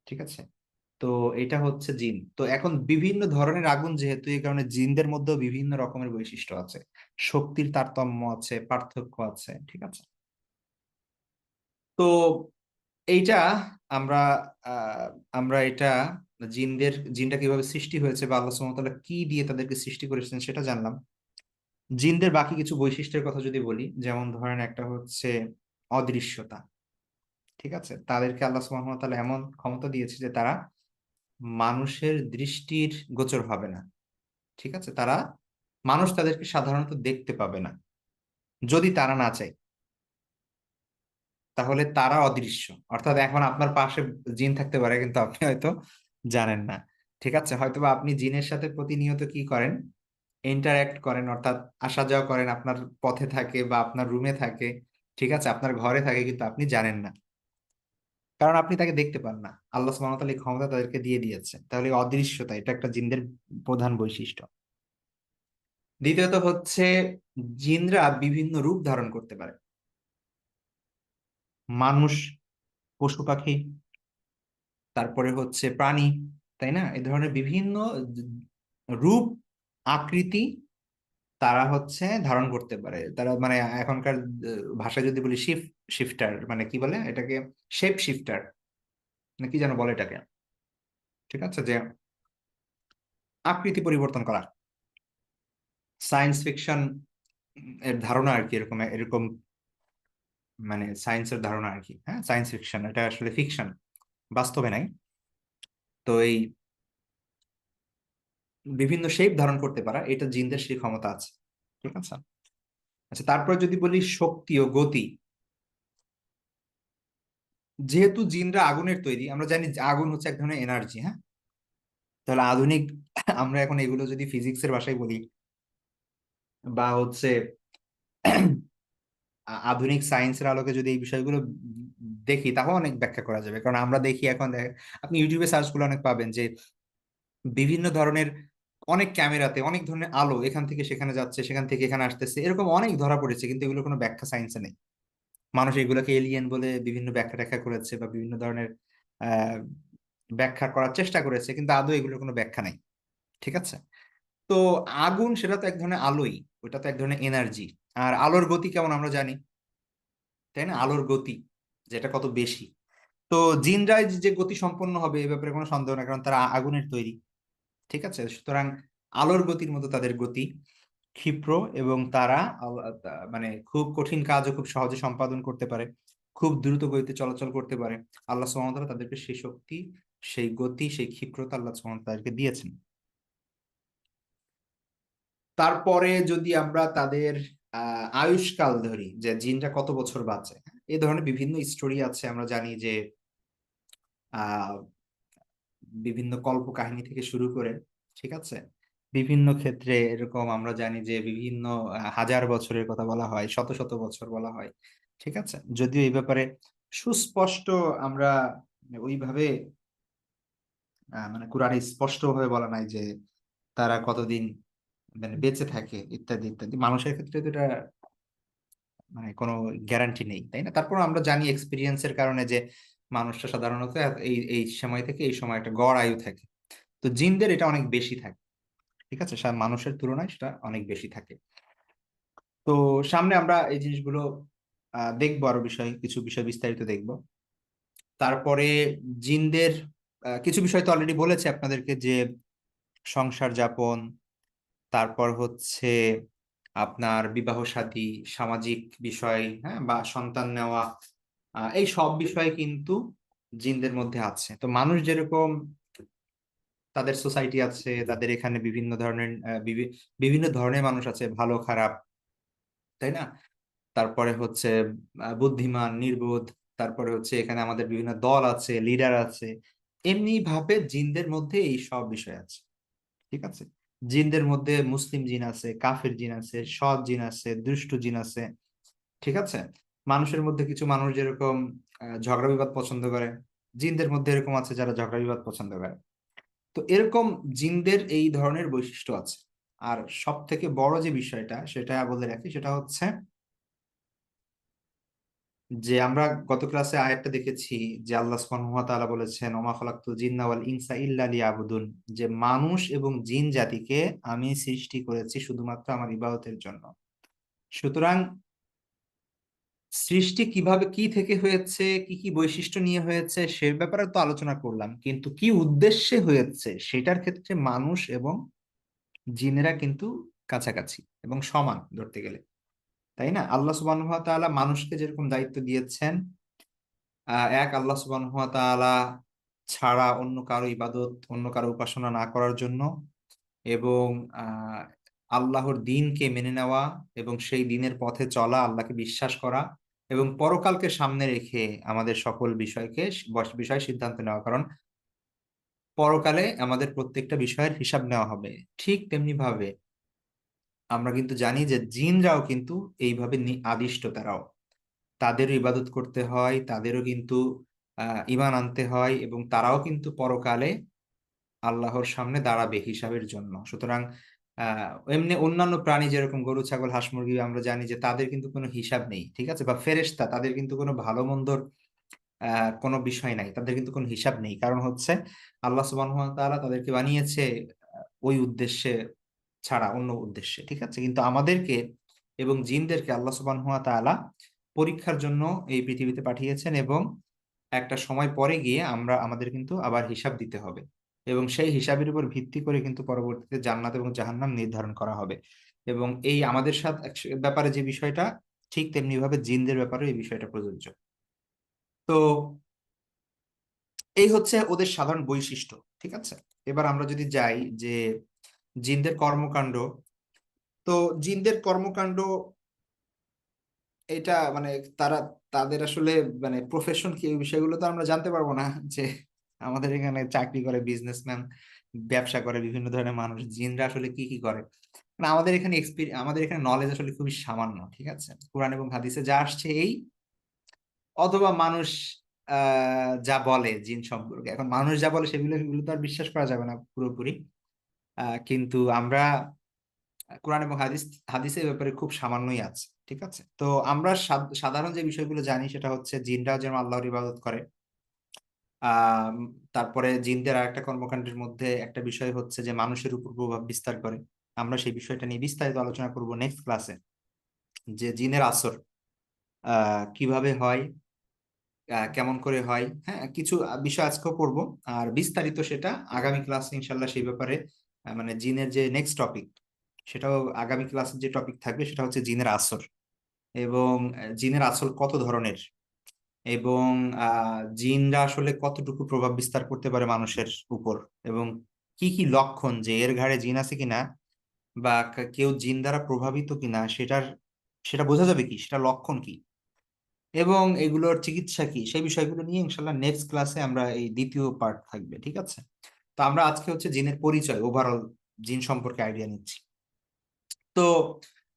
ঠিক আছে, তো এটা হচ্ছে জিন। তো এখন বিভিন্ন ধরনের আগুন যেহেতু, এই কারণে জিনদের মধ্যেও বিভিন্ন রকমের বৈশিষ্ট্য আছে, শক্তির তারতম্য আছে, পার্থক্য আছে। ঠিক আছে, তো এইটা আমরা আহ, আমরা এটা জিনটা কিভাবে সৃষ্টি হয়েছে বা আল্লাহ সুবহানাহু ওয়া তাআলা কি দিয়ে তাদেরকে সৃষ্টি করেছেন সেটা জানলাম। জিনদের বাকি কিছু বৈশিষ্ট্যের কথা যদি বলি, যেমন ধরেন একটা হচ্ছে অদৃশ্যতা। ঠিক আছে, তাদেরকে আল্লাহ সুবহানাহু ওয়া তাআলা এমন ক্ষমতা দিয়েছে যে তারা মানুষের দৃষ্টির গোচর হবে না। ঠিক আছে, মানুষ তাদেরকে সাধারণত দেখতে পাবে না, যদি তারা না চায়। তাহলে তারা অদৃশ্য, অর্থাৎ এখন আপনার পাশে জিন থাকতে পারে কিন্তু আপনি হয়তো জানেন না। ঠিক আছে, হয়তোবা আপনি জিনের সাথে প্রতিনিয়ত কি করেন, ইন্টারঅ্যাক্ট করেন, অর্থাৎ আসা যাওয়া করেন, আপনার পথে থাকে বা আপনার রুমে থাকে। ঠিক আছে, আপনার ঘরে থাকে, কিন্তু আপনি জানেন না, কারণ আপনি তাকে দেখতে পান না। আল্লাহ সুবহানাহু ওয়া তাআলা এই ক্ষমতা তাদেরকে দিয়ে দিয়েছে। তাহলে এই অদৃশ্যতা এটা একটা জিনদের প্রধান বৈশিষ্ট্য। দ্বিতীয়ত হচ্ছে জিনরা বিভিন্ন রূপ ধারণ করতে পারে, মানুষ, পশু পাখি, তারপরে হচ্ছে প্রাণী, তাই না? এই ধরনের বিভিন্ন রূপ, আকৃতি তারা হচ্ছে ধারণ করতে পারে। তারা মানে এখনকার ভাষায় যদি বলি শিফটার, মানে কি বলে এটাকে, শেপ শিফটার না কি যেন বলে এটাকে। ঠিক আছে, যে আকৃতি পরিবর্তন করা। সায়েন্স ফিকশন এর ধারণা আর কি, এরকম এরকম মানে সায়েন্সের ধারণা আর কি। হ্যাঁ, সায়েন্স ফিকশন এটা আসলে ফিকশন, বাস্তবে নাই। তো এই বিভিন্ন শেপ ধারণ করতে পারা, এটা জিনদের সেই ক্ষমতা আছে। ঠিক আছে। আচ্ছা, তারপর যদি বলি শক্তি ও গতি, যেহেতু জিনরা আগুনের তৈরি, আমরা জানি যে আগুন হচ্ছে এক ধরনের এনার্জি। হ্যাঁ, তাহলে আধুনিক আমরা এখন এগুলো যদি ফিজিক্সের ভাষায় বলি, বা হচ্ছে আধুনিক সায়েন্সের আলোকে যদি এই বিষয়গুলো দেখি, তাহলে অনেক ব্যাখ্যা করা যাবে। কারণ আমরা দেখি এখন, আপনি ইউটিউবে সার্চ করলে অনেক পাবেন যে বিভিন্ন ধরনের, অনেক ক্যামেরাতে অনেক ধরনের আলো এখান থেকে সেখানে যাচ্ছে, সেখান থেকে এখানে আসতেছে, এরকম অনেক ধরা পড়েছে, কিন্তু এগুলো কোনো ব্যাখ্যা সায়েন্সে নেই। মানুষ এগুলোকে এলিয়েন বলে বিভিন্ন ব্যাখ্যা ট্যাখ্যা করেছে, বা বিভিন্ন ধরনের আহ ব্যাখ্যা করার চেষ্টা করেছে, কিন্তু আদৌ এগুলোর কোনো ব্যাখ্যা নাই। ঠিক আছে। তো আগুন সেটা তো এক ধরনের আলোই, ওটা তো এক ধরনের এনার্জি। আর আলোর গতি কেমন আমরা জানি, তাই না? আলোর গতি যেটা কত বেশি। তো জিনরাই যে গতি সম্পন্ন হবে এ ব্যাপারে কোনো সন্দেহ না, কারণ তারা আগুনের তৈরি। ঠিক আছে। সুতরাং আলোর গতির মতো তাদের গতি, ক্ষিপ্র, এবং তারা মানে খুব কঠিন কাজও খুব সহজে সম্পাদন করতে পারে, খুব দ্রুত গতিতে চলাচল করতে পারে। আল্লাহ সুবহানাহু ওয়া তাআলা তাদেরকে সেই শক্তি, সেই গতি, সেই ক্ষিপ্রতা আল্লাহ সুবহানাহু ওয়া তাআলা তাদেরকে দিয়েছেন। তারপরে যদি আমরা তাদের আয়ুষ্কাল ধরি, যে জিনরা কত বছর বাঁচে, এই ধরনের বিভিন্ন স্টোরি আছে। আমরা জানি যে আহ বিভিন্ন কল্প কাহিনী থেকে শুরু করে, ঠিক আছে, বিভিন্ন ক্ষেত্রে এরকম আমরা জানি যে বিভিন্ন হাজার বছরের কথা বলা হয়, শত শত বছর বলা হয়। ঠিক আছে। যদিও এই ব্যাপারে সুস্পষ্ট আমরা ওইভাবে মানে কোরআনে স্পষ্ট ভাবে বলা নাই যে তারা কতদিন মানে বেঁচে থাকে, ইত্যাদি ইত্যাদি। মানুষের ক্ষেত্রে তো এটা মানে কোনো গ্যারান্টি নেই, তাই না? তারপর আমরা জানি এক্সপিরিয়েন্সের কারণে যে মানুষটা সাধারণত এই এই সময় থেকে এই সময় একটা গড় আয়ু থাকে। তো জিনদের এটা অনেক বেশি থাকে। ঠিক আছে, মানুষের তুলনায় সেটা অনেক বেশি থাকে। তো সামনে আমরা এই জিনিসগুলো দেখবো, আরো কিছু বিষয় বিস্তারিত দেখবো। তারপরে জিনদের কিছু বিষয় তো অলরেডি বলেছে আপনাদেরকে, যে সংসার যাপন, তারপর হচ্ছে আপনার বিবাহ শাদী, সামাজিক বিষয়, হ্যাঁ, বা সন্তান নেওয়া, এই সব বিষয় কিন্তু জিনদের মধ্যে আছে। তো মানুষ যেরকম তাদের সোসাইটি আছে, তাদের এখানে বিভিন্ন ধরনের বিভিন্ন ধরনের মানুষ আছে, ভালো খারাপ, তাই না? তারপরে হচ্ছে বুদ্ধিমান, নির্বোধ। তারপরে হচ্ছে এখানে আমাদের বিভিন্ন দল আছে, লিডার আছে। এমনি ভাবে জিনদের মধ্যে এই সব বিষয় আছে। ঠিক আছে। জিনদের মধ্যে মুসলিম জিন আছে, কাফের জিন আছে, সৎ জিন আছে, দুষ্ট জিন আছে। ঠিক আছে। মানুষের মধ্যে কিছু মানুষ যেরকম ঝগড়া বিবাদ পছন্দ করে, জিনদের মধ্যে এরকম আছে যারা ঝগড়া বিবাদ পছন্দ করে। তো এরকম জিনদের এই ধরনের বৈশিষ্ট্য আছে। আর সব থেকে বড় যে বিষয়টা সেটা বলে রাখি, সেটা হচ্ছে যে আমরা গত ক্লাসে আয়াতটা দেখেছি, যে আল্লাহ সুবহানাহু ওয়া তাআলা বলেছেন, ওমা খালাকতুল জিন্না ওয়াল ইনসা ইল্লা লিয়াবুদুন, যে মানুষ এবং জিন জাতিকে আমি সৃষ্টি করেছি শুধুমাত্র আমার ইবাদতের জন্য। সুতরাং সৃষ্টি কিভাবে, কি থেকে হয়েছে, কি কি বৈশিষ্ট্য নিয়ে হয়েছে সে ব্যাপারে তো আলোচনা করলাম, কিন্তু কি উদ্দেশ্যে হয়েছে সেটার ক্ষেত্রে মানুষ এবং জিনেরা কিন্তু কাছাকাছি এবং সমান ধরতে গেলে, তাই না? আল্লাহ সুবহানাহু ওয়া তাআলা মানুষকে যেরকম দায়িত্ব দিয়েছেন এক আল্লাহ সুবহানাহু ওয়া তাআলা ছাড়া অন্য কারো ইবাদত, অন্য কারো উপাসনা না করার জন্য, এবং আহ আল্লাহর দ্বীনকে মেনে নেওয়া, এবং সেই দ্বীনের পথে চলা, আল্লাহকে বিশ্বাস করা, এবং পরকালকে সামনে রেখে আমাদের সকল বিষয় সিদ্ধান্ত নেওয়া। কারণ পরকালে আমাদের প্রত্যেকটা বিষয়ের হিসাব নেওয়া হবে। ঠিক তেমনি ভাবে আমরা কিন্তু জানি যে জিনরাও কিন্তু এইভাবে আদিষ্ট, তারাও, তাদেরও ইবাদত করতে হয়, তাদেরও কিন্তু ঈমান আনতে হয়, এবং তারাও কিন্তু পরকালে আল্লাহর সামনে দাঁড়াবে হিসাবের জন্য। সুতরাং এমনি অন্যান্য প্রাণী যেরকম গরু, ছাগল, হাঁস, মুরগি, আমরা জানি যে তাদের কিন্তু কোনো হিসাব নেই। ঠিক আছে। বা ফেরেশতা, তাদের কিন্তু কোনো ভালো মন্দর কোনো বিষয় নাই, তাদের কিন্তু কোনো হিসাব নেই। কারণ হচ্ছে আল্লাহ সুবহানাহু ওয়া তাআলা তাদেরকে বানিয়েছে ওই উদ্দেশ্যে ছাড়া অন্য উদ্দেশ্যে। ঠিক আছে। কিন্তু আমাদেরকে এবং জিনদেরকে আল্লাহ সুবহানাহু ওয়া তাআলা পরীক্ষার জন্য এই পৃথিবীতে পাঠিয়েছেন, এবং একটা সময় পরে গিয়ে আমাদের কিন্তু আবার হিসাব দিতে হবে, এবং সেই হিসাবের উপর ভিত্তি করে কিন্তু পরবর্তীতে জান্নাত এবং জাহান্নাম নির্ধারণ করা হবে। এবং এই আমাদের সাথে ব্যাপারে যে বিষয়টা, ঠিক তেমনি ভাবে জিনদের ব্যাপারে এই বিষয়টা প্রযোজ্য। তো এই হচ্ছে ওদের সাধারণ বৈশিষ্ট্য। ঠিক আছে, এবার আমরা যদি যাই যে জিনদের কর্মকাণ্ড, তো জিনদের কর্মকাণ্ড এটা মানে তারা, তাদের আসলে মানে প্রফেশন কি, এই বিষয়গুলো তো আমরা জানতে পারবো না। যে আমাদের এখানে চাকরি করে বিজনেসম্যান, ব্যবসা করে বিভিন্ন ধরনের মানুষ, জিনরা আসলে কি কি করে, মানে আমাদের এখানে আমাদের এখানে নলেজ আসলে খুবই সামান্য। ঠিক আছে, কোরআন এবং হাদিসে যা আসছে এই, অথবা মানুষ যা বলে জিন সম্পর্কে, এখন মানুষ যা বলে সেগুলো সেগুলো তো আর বিশ্বাস করা যাবে না পুরোপুরি। কিন্তু আমরা কোরআন এবং হাদিসের ব্যাপারে খুব সামান্যই আছে। ঠিক আছে, তো আমরা সাধারণ যে বিষয়গুলো জানি সেটা হচ্ছে জিনরাও যেন আল্লাহর ইবাদত করে। আহ তারপরে জিনদের আর একটা কর্মকাণ্ডের মধ্যে একটা বিষয় হচ্ছে যে মানুষের উপর প্রভাব বিস্তার করে। আমরা সেই বিষয়টা নিয়ে বিস্তারিত আলোচনা করব নেক্সট ক্লাসে, যে জিনের আসর কিভাবে হয়, কেমন করে হয়। হ্যাঁ, কিছু বিষয় আজকেও পড়বো, আর বিস্তারিত সেটা আগামী ক্লাসে ইনশাল্লাহ সেই ব্যাপারে মানে জিনের যে নেক্সট টপিক, সেটাও আগামী ক্লাসের যে টপিক থাকবে সেটা হচ্ছে জিনের আসর, এবং জিনের আসল কত ধরনের, এবং জিনরা আসলে কতটুকু প্রভাব বিস্তার করতে পারে মানুষের উপর, এবং কি কি লক্ষণ যে এর ঘাড়ে জিন আছে কিনা, বা কেউ জিন দ্বারা প্রভাবিত কিনা সেটা বোঝা যাবে কি, সেটা লক্ষণ কি, এবং এগুলোর চিকিৎসা কি, সেই বিষয়গুলো নিয়ে ইনশাল্লাহ নেক্সট ক্লাসে আমরা এই দ্বিতীয় পার্ট থাকবে। ঠিক আছে, তো আমরা আজকে হচ্ছে জিনের পরিচয়, ওভারঅল জিন সম্পর্কে আইডিয়া নিচ্ছি। তো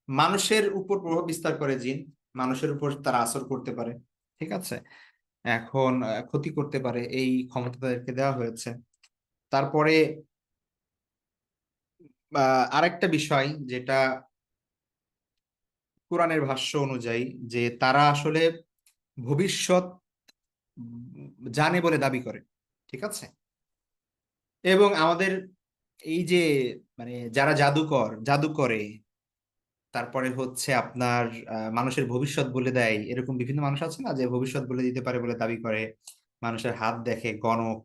মানুষের উপর প্রভাব বিস্তার করে জিন, মানুষের উপর তারা আসর করতে পারে। ঠিক আছে, এখন ক্ষতি করতে পারে, এই ক্ষমতা তাদেরকে দেওয়া হয়েছে। তারপরে আরেকটা বিষয় যেটা কোরআনের ভাষ্য অনুযায়ী, যে তারা আসলে ভবিষ্যৎ জানে বলে দাবি করে। ঠিক আছে, এবং আমাদের এই যে মানে যারা জাদু করে, তারপরে হচ্ছে আপনার মানুষের ভবিষ্যৎ বলে দেয়, এরকম বিভিন্ন মানুষ আছে না, যে ভবিষ্যৎ বলে দিতে পারে বলে দাবি করে, মানুষের হাত দেখে, গণক,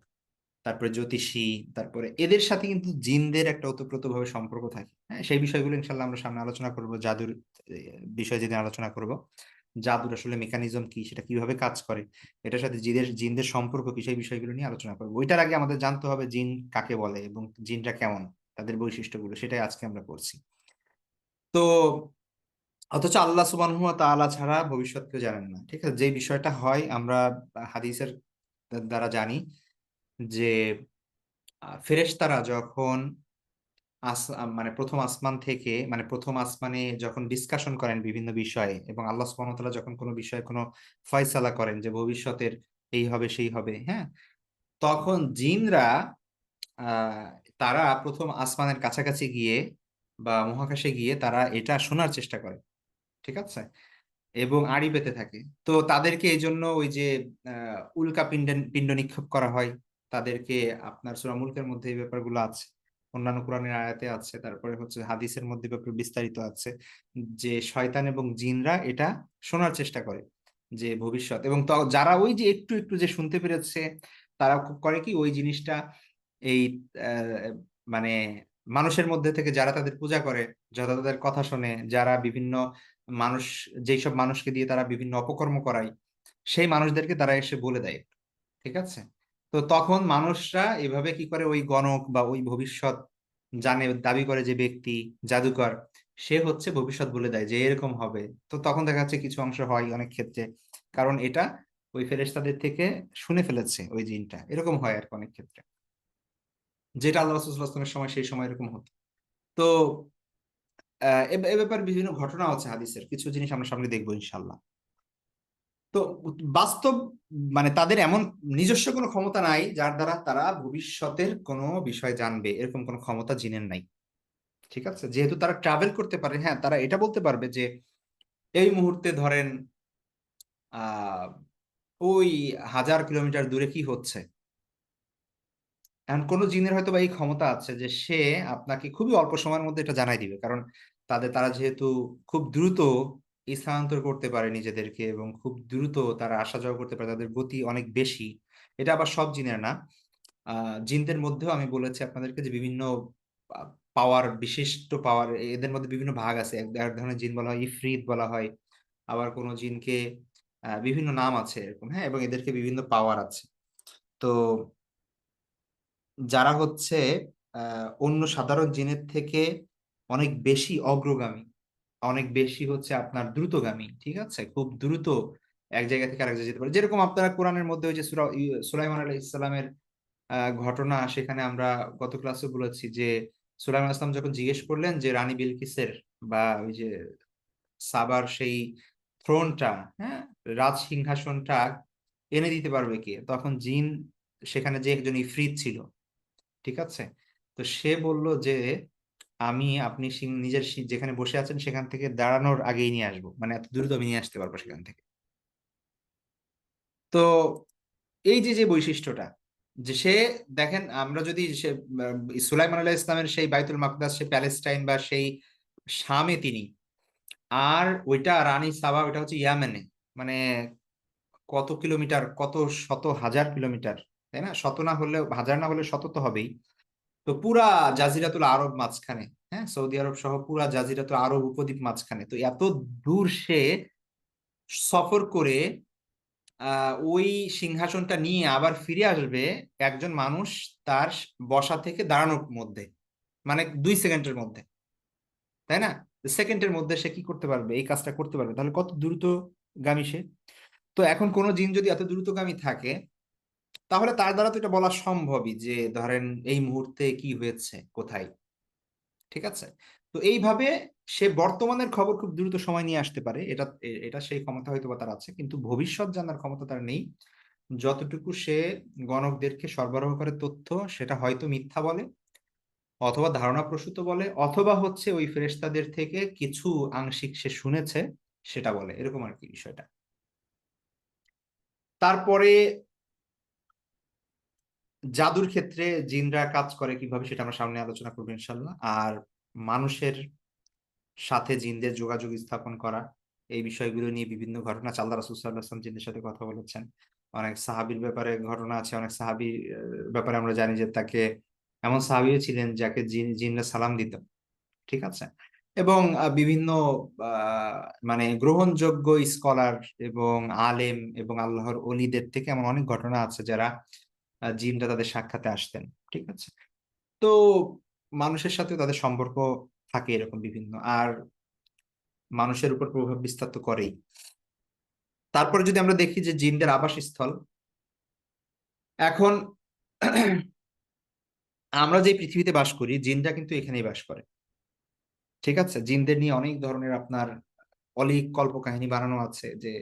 তারপরে জ্যোতিষী, তারপরে এদের সাথে কিন্তু জিনদের একটা ওতপ্রোতভাবে সম্পর্ক থাকে। হ্যাঁ, সেই বিষয়গুলো ইনশাল্লাহ আমরা সামনে আলোচনা করব, জাদুর বিষয় যেদিন আলোচনা করব, জাদুর আসলে মেকানিজম কি, সেটা কিভাবে কাজ করে, এটার সাথে জিনদের সম্পর্ক কি, সেই বিষয়গুলো নিয়ে আলোচনা করবো। ওইটার আগে আমাদের জানতে হবে জিন কাকে বলে এবং জিনটা কেমন, তাদের বৈশিষ্ট্যগুলো, সেটাই আজকে আমরা করছি। তো অথচ আল্লাহ সুবহানাহু ওয়া তাআলা ছাড়া ভবিষ্যৎ কেউ জানেন না। ঠিক আছে, যে বিষয়টা হয় আমরা হাদিসের দ্বারা জানি, যে ফেরেশতারা যখন মানে প্রথম আসমান থেকে, মানে প্রথম আসমানে যখন ডিসকাশন করেন বিভিন্ন বিষয়ে, এবং আল্লাহ সুবহানাহু ওয়া তাআলা যখন কোনো বিষয়ে কোনো ফয়সালা করেন যে ভবিষ্যতের এই হবে সেই হবে, হ্যাঁ, তখন জিনরা আহ তারা প্রথম আসমানের কাছাকাছি গিয়ে বা মহাকাশে গিয়ে তারা এটা শোনার চেষ্টা করে। ঠিক আছে, এবং আড়ি পেতে থাকে। তো তাদেরকে এই জন্য ওই যে উল্কা পিণ্ড পিণ্ড নিক্ষেপ করা হয় তাদেরকে। আপনার সূরা মুলকের মধ্যে এই ব্যাপারগুলো আছে, অন্যান্য কোরআনের আয়াতে আছে, তারপরে হচ্ছে হাদিসের মধ্যে ব্যাপার বিস্তারিত আছে, যে শয়তান এবং জিনরা এটা শোনার চেষ্টা করে যে ভবিষ্যৎ, এবং যারা ওই যে একটু একটু যে শুনতে পেরেছে, তারা করে কি ওই জিনিসটা এই মানে মানুষের মধ্যে থেকে যারা তাদের পূজা করে, যারা তাদের কথা শোনে, যারা বিভিন্ন মানুষ, যেই সব মানুষকে দিয়ে তারা বিভিন্ন অপকর্ম করায়, সেই মানুষদেরকে তারা এসে বলে দেয়। ঠিক আছে, তো তখন মানুষরা এভাবে কি করে, ওই গণক বা ওই ভবিষ্যৎ জানে দাবি করে যে ব্যক্তি, জাদুকর, সে হচ্ছে ভবিষ্যৎ বলে দেয় যে এরকম হবে। তো তখন দেখা যাচ্ছে কিছু অংশ হয় অনেক ক্ষেত্রে, কারণ এটা ওই ফেরেশতাদের থেকে শুনে ফেলেছে ওই জিনটা, এরকম হয় আর কি অনেক ক্ষেত্রে, যেটা আল্লাহ রাসূল সাল্লাল্লাহু আলাইহি ওয়াসাল্লামের সময় সেই সময় এরকম হতো। তো এ ব্যাপারে বিভিন্ন ঘটনা আছে হাদিসের, কিছু জিনিস আমরা সামনে দেখবো ইনশাল্লাহ। তো বাস্তব মানে তাদের এমন নিজস্ব কোনো ক্ষমতা নাই যার দ্বারা তারা ভবিষ্যতের কোনো বিষয় জানবে, এরকম কোনো ক্ষমতা জিনের নাই। ঠিক আছে, যেহেতু তারা ট্রাভেল করতে পারে, হ্যাঁ, তারা এটা বলতে পারবে যে এই মুহূর্তে ধরেন আহ ওই 1000 কিলোমিটার দূরে কি হচ্ছে। এখন কোন জিনের হয়তো বা এই ক্ষমতা আছে যে সে আপনাকে খুবই অল্প সময়ের মধ্যে এটা জানাই দিবে, কারণ তারা যেহেতু খুব দ্রুত স্থানান্তর করতে পারে নিজেদেরকে, এবং খুব দ্রুত তারা আসা যাওয়া করতে পারে, তাদের গতি অনেক বেশি। এটা আবার সব জিনের না, জিনদের মধ্যেও আমি বলেছি আপনাদেরকে যে বিভিন্ন পাওয়ার, বিশিষ্ট পাওয়ার, এদের মধ্যে বিভিন্ন ভাগ আছে। এক ধরনের জিন বলা হয় ইফরিত বলা হয়, আবার কোনো জিনকে বিভিন্ন নাম আছে এরকম, হ্যাঁ, এবং এদেরকে বিভিন্ন পাওয়ার আছে। তো যারা হচ্ছে অন্য সাধারণ জিনের থেকে অনেক বেশি অগ্রগামী, অনেক বেশি হচ্ছে আপনার দ্রুতগামী, ঠিক আছে, খুব দ্রুত এক জায়গা থেকে আরেক জায়গায় যেতে পারে। যেরকম আপনারা কোরআনের মধ্যে ওই যে সুলাইমান আলাইহিস সালামের ঘটনা, সেখানে আমরা গত ক্লাসে বলেছি যে সুলাইমান আলাইহিস সালাম যখন জিজ্ঞেস করলেন যে রানী বিলকিসের বা ওই যে সাবার সেই থ্রোনটা, হ্যাঁ, রাজ সিংহাসনটা এনে দিতে পারবে কে, তখন জিন সেখানে যে একজন ইফরিত ছিল, ঠিক আছে, তো সে বলল যে আমি আপনি নিজের যেখানে বসে আছেন সেখান থেকে দাঁড়ানোর আগেই নিয়ে আসবো, মানে এত দ্রুত আমি নিয়ে আসতে পারবো সেখান থেকে। তো এই যে যে বৈশিষ্ট্যটা, যে সে, দেখেন আমরা যদি সুলাইমান আলাইহিস ইসলামের সেই বাইতুল মাকদাস, সে প্যালেস্টাইন বা সেই শামে তিনি, আর ওইটা রানী সাবা, ওইটা হচ্ছে ইয়ামেনে, মানে কত কিলোমিটার, কত শত হাজার কিলোমিটার, তাই না, শত না হলে হাজার, না হলে শত তো হবেই। তো পুরা জাজিরাতুল আরব মাঝখানে, হ্যাঁ, সৌদি আরব সহ পুরা জাজিরাতুল আরব উপদ্বীপ মাঝখানে, তো এত দূর সে সফর করে ওই সিংহাসনটা নিয়ে আবার ফিরে আসবে একজন মানুষ তার বসা থেকে দাঁড়ানোর মধ্যে, মানে 2 সেকেন্ডের মধ্যে, তাই না, সেকেন্ডের মধ্যে সে কি করতে পারবে, এই কাজটা করতে পারবে, তাহলে কত দ্রুতগামী সে। তো এখন কোন জিন যদি এত দ্রুতগামী থাকে, তাহলে তার দ্বারা তো এটা বলা সম্ভবই যে ধরেন এই মুহূর্তে কি হয়েছে কোথায়, ঠিক আছে। তো এইভাবে সে বর্তমানের খবর খুব দ্রুত সময় নিয়ে আসতে পারে, এটা এটা সেই ক্ষমতা হয়তো বা তার আছে, কিন্তু ভবিষ্যৎ জানার ক্ষমতা তার নেই। যতটুকু সে গণকদেরকে সরবরাহ করে তথ্য, সেটা হয়তো মিথ্যা বলে, অথবা ধারণা প্রসূত বলে, অথবা হচ্ছে ওই ফেরেশতাদের থেকে কিছু আংশিক সে শুনেছে সেটা বলে, এরকম আর কি বিষয়টা। তারপরে জাদুর ক্ষেত্রে জিনরা কাজ করে কিভাবে সেটা আমরা সামনে আলোচনা করবো ইনশাল্লাহ। আর মানুষের সাথে জিনদের যোগাযোগ স্থাপন করা, এই বিষয়গুলো নিয়ে বিভিন্ন ঘটনা আছে। আল্লাহ রাসূল সাল্লাল্লাহু আলাইহি ওয়াসাল্লাম জিনদের সাথে কথা বলেছেন, অনেক সাহাবীর ব্যাপারে ঘটনা আছে, অনেক সাহাবীর ব্যাপারে আমরা জানি যে তাকে, এমন সাহাবীও ছিলেন যাকে জিনরা সালাম দিত, ঠিক আছে। এবং বিভিন্ন মানে গ্রহণযোগ্য স্কলার এবং আলেম এবং আল্লাহর ওলিদের থেকে এমন অনেক ঘটনা আছে যারা জিনরা তাদের সাক্ষাতে আসতেন, ঠিক আছে। তো মানুষের সাথে তাদের সম্পর্ক থাকে এরকম বিভিন্ন, আর মানুষের উপর প্রভাব বিস্তার তো করেই। তারপরে যদি আমরা দেখি যে জিনদের আবাসস্থল, এখন আমরা যে পৃথিবীতে বাস করি, জিনরা কিন্তু এখানেই বাস করে, ঠিক আছে। জিনদের নিয়ে অনেক ধরনের আপনার অলীক কল্পকাহিনী বানানো আছে, যে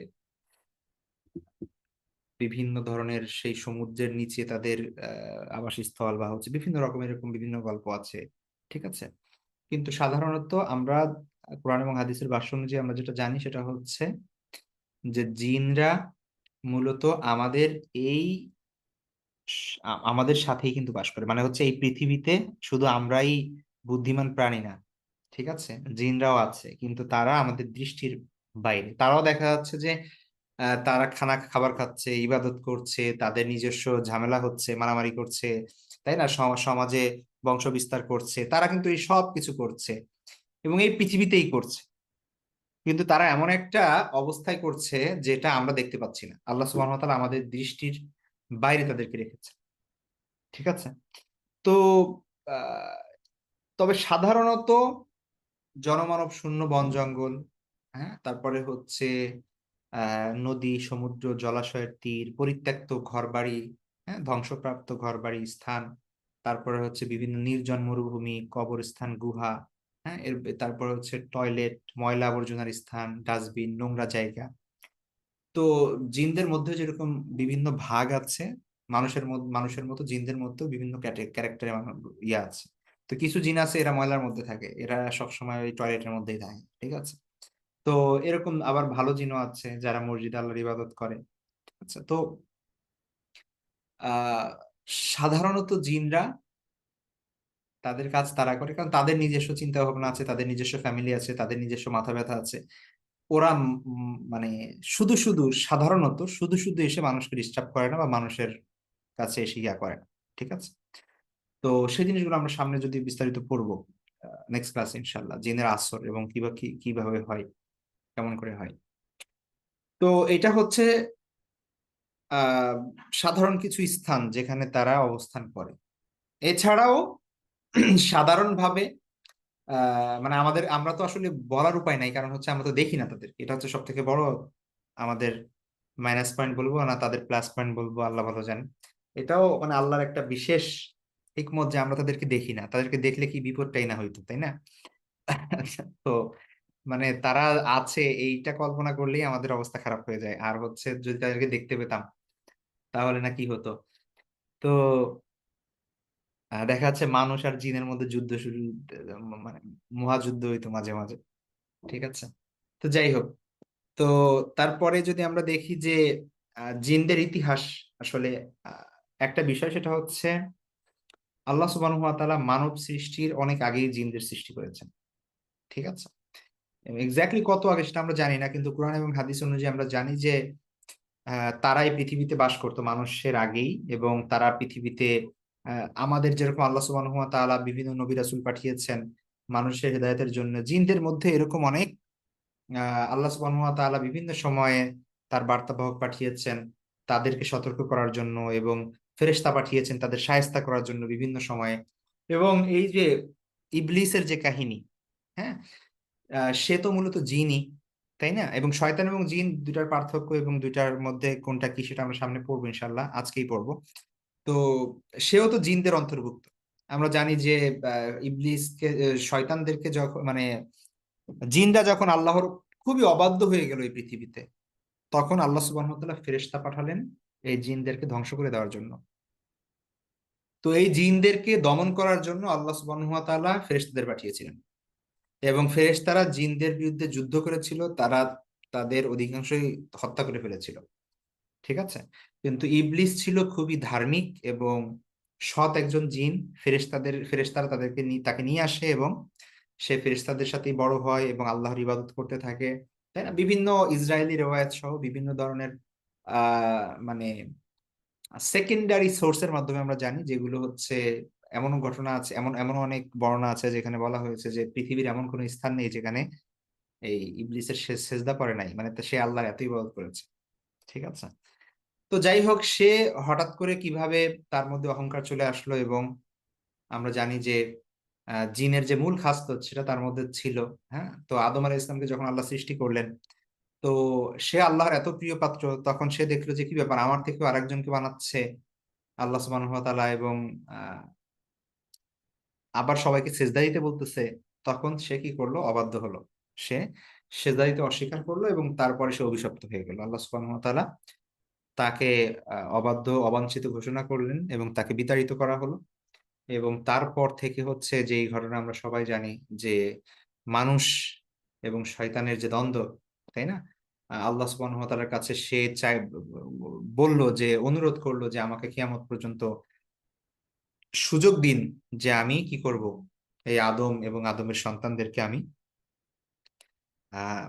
বিভিন্ন ধরনের সেই সমুদ্রের নিচে তাদের আবাসস্থল বা হচ্ছে বিভিন্ন রকমের এরকম বিভিন্ন গল্প আছে, ঠিক আছে। কিন্তু সাধারণত আমরা কোরআন এবং হাদিসের ভাষ্য অনুযায়ী আমরা যেটা জানি সেটা হচ্ছে যে জিনরা মূলত আমাদের এই আমাদের সাথেই কিন্তু বাস করে, মানে হচ্ছে এই পৃথিবীতে শুধু আমরাই বুদ্ধিমান প্রাণী না, ঠিক আছে, জিনরাও আছে, কিন্তু তারা আমাদের দৃষ্টির বাইরে। তারাও দেখা যাচ্ছে যে তারা খাবার খাচ্ছে, ইবাদত করছে, তাদের নিজস্ব ঝামেলা হচ্ছে, মারামারি করছে, তাই না, সমাজে বংশ বিস্তার করছে, তারা কিন্তু এই সব কিছু করছে এবং এই পৃথিবীতেই করছে। কিন্তু তারা এমন একটা অবস্থায় করছে যেটা আমরা দেখতে পাচ্ছি না, আল্লাহ সুবহানাহু ওয়া তাআলা আমাদের দৃষ্টির বাইরে তাদেরকে রেখেছে, ঠিক আছে। তো আহ, তবে সাধারণত জনমানব শূন্য বন জঙ্গল, হ্যাঁ, তারপরে হচ্ছে নদী, সমুদ্র, জলাশয়ের তীর, পরিত্যক্ত ঘরবাড়ি, হ্যাঁ, ধ্বংসপ্রাপ্ত ঘরবাড়ি স্থান, তারপরে হচ্ছে বিভিন্ন নির্জন মরুভূমি, কবরস্থান, গুহা, হ্যাঁ, তারপরে হচ্ছে টয়লেট, ময়লা আবর্জনার স্থান, ডাস্টবিন, নোংরা জায়গা। তো জিনদের মধ্যে যেরকম বিভিন্ন ভাগ আছে, মানুষের মতো জিনদের মধ্যেও বিভিন্ন ক্যারেক্টারে ইয়ে আছে। তো কিছু জিন আছে এরা ময়লার মধ্যে থাকে, এরা সবসময় ওই টয়লেটের মধ্যেই থাকে, ঠিক আছে। তো এরকম আবার ভালো জিনও আছে যারা মসজিদ আল্লাহর ইবাদত করে, আচ্ছা। তো আহ সাধারণত জিনরা তাদের কাজ তারা করে কারণ তাদের নিজস্ব চিন্তা ভাবনা আছে, তাদের নিজস্ব ফ্যামিলি আছে, তাদের নিজস্ব মাথা ব্যথা আছে। ওরা মানে শুধু শুধু সাধারণত শুধু শুধু এসে মানুষকে ডিস্টার্ব করে না বা মানুষের কাছে এসে ইয়া করে না, ঠিক আছে। তো সেই জিনিসগুলো আমরা সামনে যদি বিস্তারিত পড়বো। নেক্সট ক্লাস ইনশাল্লাহ, জিনের আসর এবং কিভাবে হয়, কেমন করে হয়। তো এটা হচ্ছে আহ সাধারণ কিছু স্থান যেখানে তারা অবস্থান করে। এছাড়াও সাধারণভাবে মানে আমরা তো আসলে বলার উপায় নাই, কারণ হচ্ছে আমরা তো দেখি না তাদের। এটা হচ্ছে সব থেকে বড় আমাদের মাইনাস পয়েন্ট বলবো না তাদের প্লাস পয়েন্ট বলবো, আল্লাহ ভালো জানেন। এটাও মানে আল্লাহর একটা বিশেষ হিকমত যে আমরা তাদেরকে দেখি না, তাদেরকে দেখলে কি বিপদটাই না হইতো, তাই না? তো মানে তারা আছে এইটা কল্পনা করলেই আমাদের অবস্থা খারাপ হয়ে যায়। আর হচ্ছে যদি তাদেরকে দেখতে পেতাম তাহলে না কি হতো। তো দেখা যাচ্ছে মানুষ আর জিনের মধ্যে যুদ্ধ শুরু, মানে মহাযুদ্ধ হইতো মাঝে মাঝে। ঠিক আছে, তো যাই হোক। তো তারপরে যদি আমরা দেখি যে জিনদের ইতিহাস আসলে আহ, একটা বিষয়, সেটা হচ্ছে আল্লাহ সুবহানাহু ওয়া তাআলা মানব সৃষ্টির অনেক আগেই জিনদের সৃষ্টি করেছেন। ঠিক আছে, এক্স্যাক্টলি কত আগে সেটা আমরা জানি না, কিন্তু কোরআন এবং হাদিস অনুযায়ী আমরা জানি যে তারাই পৃথিবীতে বাস করতো মানুষের আগেই। এবং তারা পৃথিবীতে আমাদের যেরকম আল্লাহ সুবহানাহু ওয়া তাআলা বিভিন্ন নবী রাসূল পাঠিয়েছেন মানুষের হেদায়েতের জন্য, জিনদের মধ্যে এরকম অনেক আল্লাহ সুবহানাহু ওয়া তাআলা বিভিন্ন সময়ে তার বার্তাবাহক পাঠিয়েছেন তাদেরকে সতর্ক করার জন্য, এবং ফেরেশতা পাঠিয়েছেন তাদের শায়েস্তা করার জন্য বিভিন্ন সময়ে। এবং এই যে ইবলিসের যে কাহিনী, হ্যাঁ, সে তো মূলত জিনই, তাই না? এবং শয়তান এবং জিন দুটার পার্থক্য এবং দুইটার মধ্যে কোনটা কি সেটা আমরা সামনে পড়বো ইনশাল্লাহ, আজকেই পড়বো। তো সেও তো জিনদের অন্তর্ভুক্ত। আমরা জানি যে ইবলিসকে শয়তানদেরকে যখন মানে জিনরা যখন আল্লাহর খুবই অবাধ্য হয়ে গেল এই পৃথিবীতে, তখন আল্লাহ সুবহানাহু ওয়া তাআলা ফেরেশতা পাঠালেন এই জিনদেরকে ধ্বংস করে দেওয়ার জন্য। তো এই জিনদেরকে দমন করার জন্য আল্লাহ সুবহানাহু ওয়া তাআলা ফেরেশতাদের পাঠিয়েছিলেন, এবং ফেরেশতারা জিনদের বিরুদ্ধে যুদ্ধ করেছিল, তারা তাদের অধিকাংশই হত্যা করে ফেলেছিল। ঠিক আছে, কিন্তু ইবলিস ছিল খুবই ধার্মিক এবং সৎ একজন জিন। ফেরেশতারা তাকে নিয়ে আসে, এবং সে ফেরেশতাদের সাথেই বড় হয় এবং আল্লাহর ইবাদত করতে থাকে, তাই না? বিভিন্ন ইসরায়েলি রেওয়ায়াত সহ বিভিন্ন ধরনের মানে সেকেন্ডারি সোর্সের মাধ্যমে আমরা জানি, যেগুলো হচ্ছে এমন ঘটনা আছে, এমন এমন অনেক বর্ণনা আছে যেখানে বলা হয়েছে যে পৃথিবীর এমন কোনো স্থান নেই যেখানে এই ইবলিসের সেজদা করে নাই, মানে সে আল্লাহর এত ইবাদত করেছে। ঠিক আছে, তো যাই হোক, সে হঠাৎ করে কিভাবে তার মধ্যে অহংকার চলে আসলো। এবং আমরা জানি যে জিনের যে মূল খাসলত সেটা তার মধ্যে ছিল। হ্যাঁ, তো আদম আলাইহিস ইসলামকে যখন আল্লাহ সৃষ্টি করলেন, তো সে আল্লাহর এত প্রিয় পাত্র, তখন সে দেখলো যে কি ব্যাপার, আমার থেকেও আরেকজনকে বানাচ্ছে আল্লাহ সুবহানাহু ওয়া তাআলা, এবং আহ, আবার সবাইকে সেজদা দিতে বলতেছে। তখন সে কি করলো, অবাধ্য হলো। সে সেজদা দিতে অস্বীকার করলো এবং তারপরে সে অভিশপ্ত হয়ে গেল। আল্লাহ সুবহানাহু ওয়া তাআলা তাকে অবাধ্য অবাঞ্ছিত ঘোষণা করলেন এবং তাকে বিতাড়িত করা হলো। এবং তারপর থেকে হচ্ছে যে এই ঘটনা আমরা সবাই জানি, যে মানুষ এবং শয়তানের যে দ্বন্দ্ব, তাই না? আল্লাহ সুবহানাহু ওয়া তাআলার কাছে সে বলল, যে অনুরোধ করলো যে আমাকে কিয়ামত পর্যন্ত সুযোগ দিন, যে আমি কি করব, এই আদম এবং আদমের সন্তানদেরকে আমি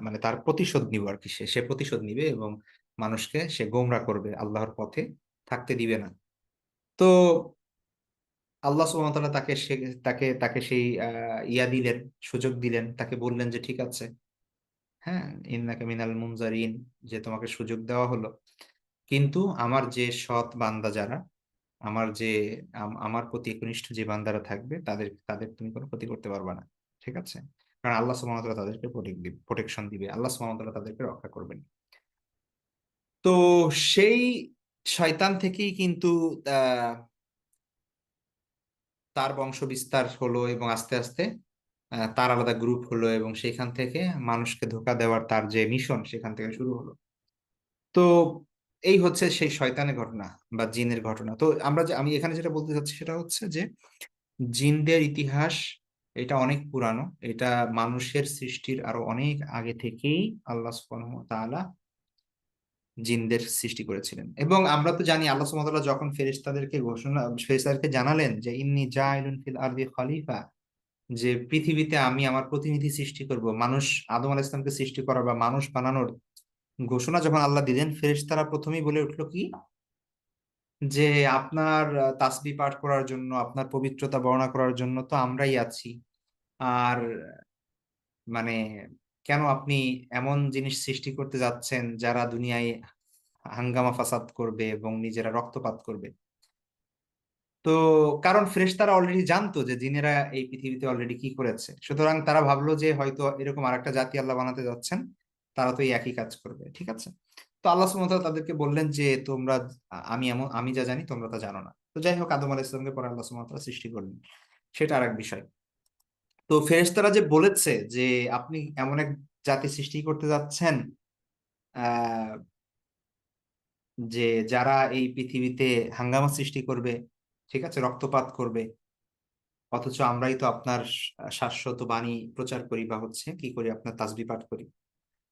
মানে তার প্রতিশোধ নিব আর কি। সে প্রতিশোধ নিবে এবং মানুষকে সে গোমরা করবে, আল্লাহর পথে থাকতে দিবে না। তো আল্লাহ সুবহানাহু ওয়া তাআলা তাকে তাকে সেই ইয়া দিলেন, সুযোগ দিলেন, তাকে বললেন যে ঠিক আছে, হ্যাঁ, ইন্নাকা মিনাল মুনজারিন, যে তোমাকে সুযোগ দেওয়া হলো, কিন্তু আমার যে সৎ বান্দা যারা, আমার যে আমার প্রতি একনিষ্ঠ যে বান্দারা থাকবে, তাদের তাদের তুমি কোনো ক্ষতি করতে পারবে না। ঠিক আছে, কারণ আল্লাহ সুবহানাহু ওয়া তাআলা তাদেরকে প্রোটেকশন দিবে, আল্লাহ সুবহানাহু ওয়া তাআলা তাদেরকে রক্ষা করবেন। তো সেই শয়তান থেকেই কিন্তু আহ তার বংশ বিস্তার হলো, এবং আস্তে আস্তে তার আলাদা গ্রুপ হলো, এবং সেখান থেকে মানুষকে ধোঁকা দেওয়ার তার যে মিশন সেখান থেকে শুরু হলো। তো এই হচ্ছে সেই শয়তানের ঘটনা বা জিনের ঘটনা। তো আমি এখানে যেটা বলতে চাচ্ছি সেটা হচ্ছে যে জিনদের ইতিহাস এটা অনেক পুরানো। এটা মানুষের সৃষ্টির আরো অনেক আগে থেকেই আল্লাহ সুবহানাহু ওয়া তাআলা জিনদের সৃষ্টি করেছিলেন। এবং আমরা তো জানি আল্লাহ সুবহানাহু ওয়া তাআলা যখন ফেরেশতাদেরকে জানালেন যে ইন্নী জাইলুন ফিল আরদি খলিফা, যে পৃথিবীতে আমি আমার প্রতিনিধি সৃষ্টি করব, মানুষ আদম আলাইহিস সালামকে সৃষ্টি করা বা মানুষ বানানোর ঘোষণা যখন আল্লাহ দিলেন, ফেরেশতারা প্রথমেই বলে উঠলো কি, যে আপনার তাসবিহ পাঠ করার জন্য, আপনার পবিত্রতা বর্ণনা করার জন্য তো আমরাই আছি। আর মানে কেন আপনি এমন জিনিস সৃষ্টি করতে যাচ্ছেন যারা দুনিয়ায় হাঙ্গামা ফাসাদ করবে এবং নিজেরা রক্তপাত করবে? তো কারণ ফেরেশতারা অলরেডি জানতো যে জিনেরা এই পৃথিবীতে অলরেডি কি করেছে, সুতরাং তারা ভাবলো যে হয়তো এরকম আরেকটা জাতি আল্লাহ বানাতে যাচ্ছেন, তারা তো এই একই কাজ করবে, ঠিক আছে। তো আল্লাহ সুবহানাহু ওয়া তাআলা তাদেরকে বললেন যে তোমরা, আমি যা জানি তোমরা তা জানো না। তো যাই হোক, আদম আলাইহিস সালামকে পরে আল্লাহ সুবহানাহু ওয়া তাআলা সৃষ্টি করলেন, সেটা আরেক বিষয়। তো ফেরেশতারা যে বলেছে যে আপনি এমন এক জাতি সৃষ্টি করতে যাচ্ছেন আহ যে যারা এই পৃথিবীতে হাঙ্গামা সৃষ্টি করবে, ঠিক আছে, রক্তপাত করবে, অথচ আমরাই তো আপনার শাশ্বত বাণী প্রচার করি বা হচ্ছে কি করি, আপনার তাসবিহ পাঠ করি।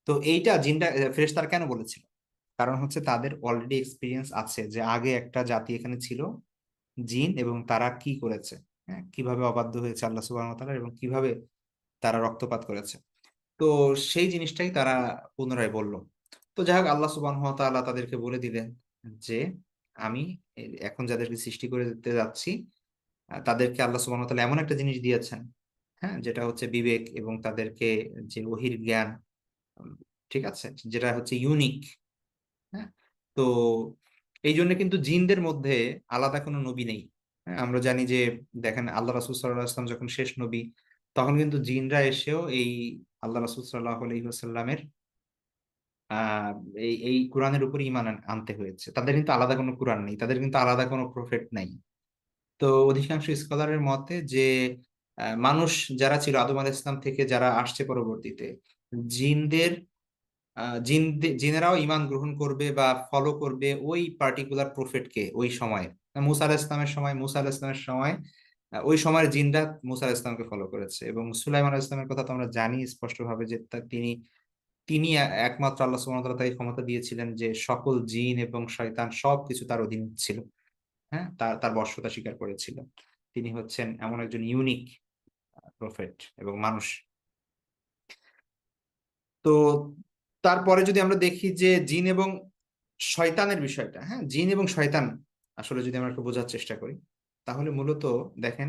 তো এইটা জিনটা ফেরেশতারা কেন বলেছিল? কারণ হচ্ছে তাদের অলরেডি এক্সপিরিয়েন্স আছে যে আগে একটা জাতি এখানে ছিল, জিন, এবং তারা কি করেছে, হ্যাঁ, কিভাবে অবাধ্য হয়েছে আল্লাহ সুবহানাহু ওয়া তাআলার এবং কিভাবে তারা রক্তপাত করেছে। তো সেই জিনিসটাই তারা পুনরায় বলল। তো যাই হোক, আল্লাহ সুবহানাহু ওয়া তাআলা তাদেরকে বলে দিলেন যে আমি এখন যাদেরকে সৃষ্টি করে দিতে যাচ্ছি, তাদেরকে আল্লাহ সুবহানাহু ওয়া তাআলা এমন একটা জিনিস দিয়েছেন, হ্যাঁ, যেটা হচ্ছে বিবেক, এবং তাদেরকে যে ওহির জ্ঞান, উম, ঠিক আছে, যেটা হচ্ছে ইউনিক। হ্যাঁ, তো এই জন্য কিন্তু জিনদের মধ্যে আলাদা কোনো নবী নেই। হ্যাঁ, আমরা জানি যে, দেখেন আল্লাহ রাসূল সাল্লাল্লাহু আলাইহি ওয়াসাল্লাম যখন শেষ নবী, তখন কিন্তু জিনরা এসেও এই আল্লাহ রাসূল সাল্লাল্লাহু আলাইহি ওয়াসাল্লামের আহ এই এই কোরআনের উপর ঈমান আনতে হয়েছে। তাদের কিন্তু আলাদা কোনো কোরআন নেই, তাদের কিন্তু আলাদা কোনো প্রফেট নাই। তো অধিকাংশ স্কলারের মতে যে মানুষ যারা ছিল আদম আলাইহিস সালাম থেকে যারা আসছে পরবর্তীতে, জিনদের জিনেরাও ঈমান গ্রহণ করবে বা ফলো করবে ওই পার্টিকুলার প্রফেটকে ওই সময়ে। মুসা আলাইহিস সালামের সময়, ওই সময়ের জিনরা মুসা আলাইহিস সালামকে ফলো করেছে, এবং সুলাইমান আলাইহিস সালামের কথা তো আমরা জানি স্পষ্টভাবে যে তিনি তিনি একমাত্র আল্লাহ সুবহানাহু ওয়া তাআলা তাকে ক্ষমতা দিয়েছিলেন যে সকল জিন এবং শয়তান সবকিছু তার অধীন ছিল। হ্যাঁ, তার তার বশ্যতা স্বীকার করেছিল। তিনি হচ্ছেন এমন একজন ইউনিক প্রফেট এবং মানুষ। তো তারপরে যদি আমরা দেখি যে জিন এবং শয়তানের বিষয়টা, হ্যাঁ, জিন এবং শয়তান আসলে যদি আমরা একটু বোঝার চেষ্টা করি, তাহলে মূলত দেখেন,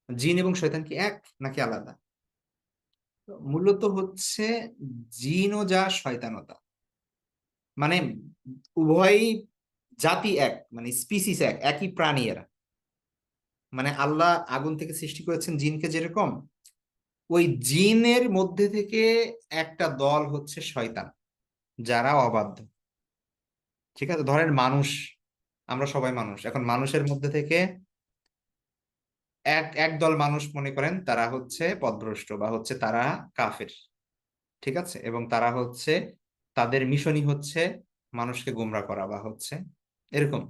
জিন এবং শয়তান কি এক নাকি আলাদা? তো মূলত হচ্ছে জিনও যা শয়তানও তা, মানে উভয়ই জাতি এক, মানে স্পিসিস এক, একই প্রাণী এরা। মানে আল্লাহ আগুন থেকে সৃষ্টি করেছেন জিনকে যেরকম, ওই জিনের মধ্যে থেকে একটা দল হচ্ছে শয়তান, যারা অবাধ্য। ঠিক আছে, ধরেন মানুষ, আমরা সবাই মানুষ, এখন মানুষের মধ্যে থেকে একদল মানুষ মনে করেন তারা হচ্ছে পথভ্রষ্ট বা হচ্ছে তারা কাফের, ঠিক আছে, এবং তারা হচ্ছে তাদের মিশনই হচ্ছে মানুষকে গোমরা করা বা হচ্ছে এরকম।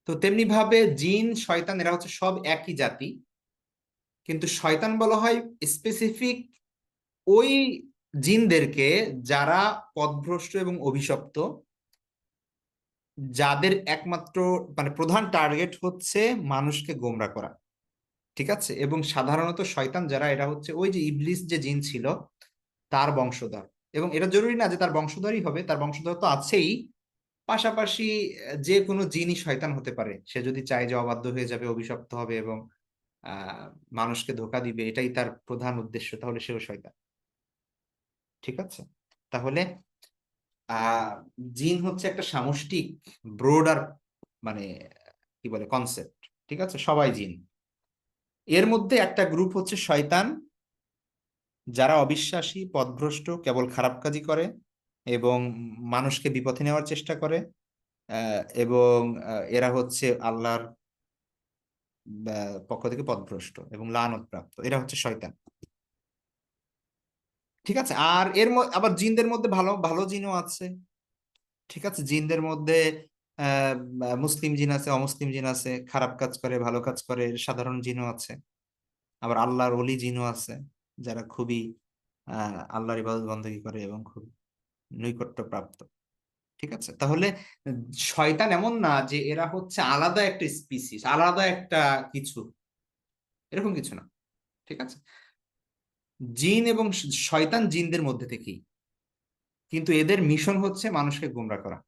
তো তেমনি ভাবে জিন শয়তান এরা হচ্ছে সব একই জাতি, কিন্তু শয়তান বলা হয় স্পেসিফিক ওই জিনদেরকে যারা পথভ্রষ্ট এবং অভিশপ্ত, যাদের একমাত্র মানে প্রধান টার্গেট হচ্ছে মানুষকে গোমরা করা, ঠিক আছে। এবং সাধারণত শয়তান যারা, এরা হচ্ছে ওই যে ইবলিস যে জিন ছিল তার বংশধর। এবং এটা জরুরি না যে তার বংশধরই হবে, তার বংশধর তো আছেই, পাশাপাশি যে কোনো জিনই শয়তান হতে পারে। সে যদি চায় যে অবাধ্য হয়ে যাবে, অভিশপ্ত হবে এবং আহ মানুষকে ধোঁকা দিবে, এটাই তার প্রধান উদ্দেশ্য, তাহলে সেও শয়তান, ঠিক আছে। তাহলে আহ জিন হচ্ছে একটা সামষ্টিক ব্রোডার, মানে কি বলে কনসেপ্ট, ঠিক আছে, সবাই জিন। এর মধ্যে একটা গ্রুপ হচ্ছে শয়তান, যারা অবিশ্বাসী, পথভ্রষ্ট, কেবল খারাপ কাজই করে এবং মানুষকে বিপথে নেওয়ার চেষ্টা করে। এবং এরা হচ্ছে আল্লাহর পক্ষ থেকে পথভ্রষ্ট এবং লানত প্রাপ্ত, এরা হচ্ছে শয়তান, ঠিক আছে। আর আবার জিনদের মধ্যে ভালো ভালো জিনও আছে, ঠিক আছে। জিনদের মধ্যে মুসলিম জিন আছে, অমুসলিম জিন আছে, খারাপ কাজ করে, ভালো কাজ করে, সাধারণ জিনও আছে। আবার আল্লাহর ওলি জিনও আছে, যারা খুবই আল্লাহর ইবাদত বন্দী করে এবং খুব নৈকট্য প্রাপ্ত, ঠিক আছে। তাহলে উম, শয়তান এমন না যে এরা হচ্ছে আলাদা একটা স্পিসিস, আলাদা একটা কিছু, এরকম কিছু না, ঠিক আছে। জিন এবং শয়তান জিনদের মধ্যে থেকেই, কিন্তু এদের মিশন হচ্ছে মানুষকে গোমরা করা,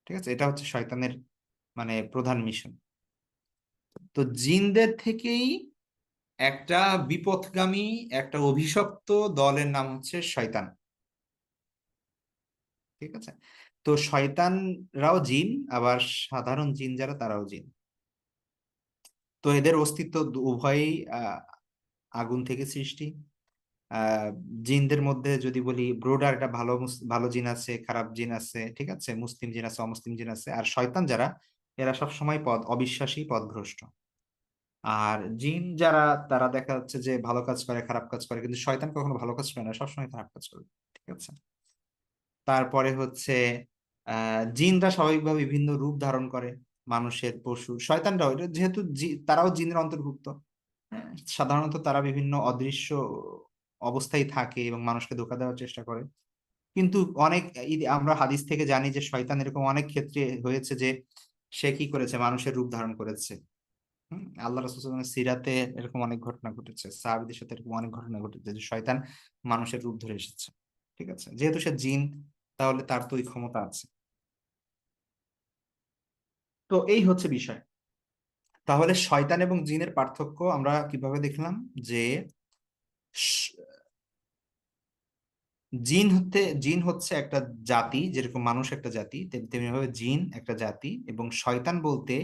ঠিক আছে। এটা হচ্ছে শয়তানের মানে প্রধান মিশন। তো জিনদের থেকেই একটা বিপথগামী, একটা অভিশপ্ত দলের নাম হচ্ছে শয়তান। ঠিক আছে? তো শয়তানরাও জিন, আবার সাধারণ জিন যারা তারাও জিন। তো এদের অস্তিত্ব উভয়ই আগুন থেকে সৃষ্টি। আহ জিনদের মধ্যে যদি বলি, ব্রোডার একটা ভালো জিন আছে, খারাপ জিন আছে, ঠিক আছে, মুসলিম জিন আছে, অমুসলিম জিন আছে। আর শয়তান যারা, এরা সব সময় অবিশ্বাসী, পথভ্রষ্ট। আর জিন যারা, তারা দেখা যাচ্ছে যে ভালো কাজ করে, খারাপ কাজ করে, কিন্তু শয়তান কখনো ভালো কাজ করে না, সবসময় খারাপ কাজ করে। ঠিক আছে? তারপরে হচ্ছে জিনরা স্বাভাবিকভাবে বিভিন্ন রূপ ধারণ করে, মানুষের, পশু। শয়তানরাও, এটা যেহেতু তারাও জিনের অন্তর্ভুক্ত। হ্যাঁ, সাধারণত তারা বিভিন্ন অদৃশ্য অবস্থায় থাকে এবং মানুষকে ধোঁকা দেওয়ার চেষ্টা করে। কিন্তু অনেক আমরা হাদিস থেকে জানি যে শয়তান এরকম অনেক ক্ষেত্রে হয়েছে যে সে কি করেছে, মানুষের রূপ ধারণ করেছে। আল্লাহ রাসূল সাল্লাল্লাহু আলাইহি ওয়াসাল্লামের সিরাতে এরকম অনেক ঘটনা ঘটেছে, সাহাবীদের সাথে এরকম অনেক ঘটনা ঘটেছে যে শয়তান মানুষের রূপ ধরে এসেছে। ঠিক আছে? যেহেতু সে জিন, তাহলে তার তো ওই ক্ষমতা আছে। তো এই হচ্ছে বিষয়। তাহলে শয়তান এবং জিনের পার্থক্য আমরা কিভাবে দেখলাম? যে স- জিন হচ্ছে একটা জাতি, যেরকম মানুষ একটা জাতি, তেমনি ভাবে জিন একটা জাতি। এবং শয়তান বলতে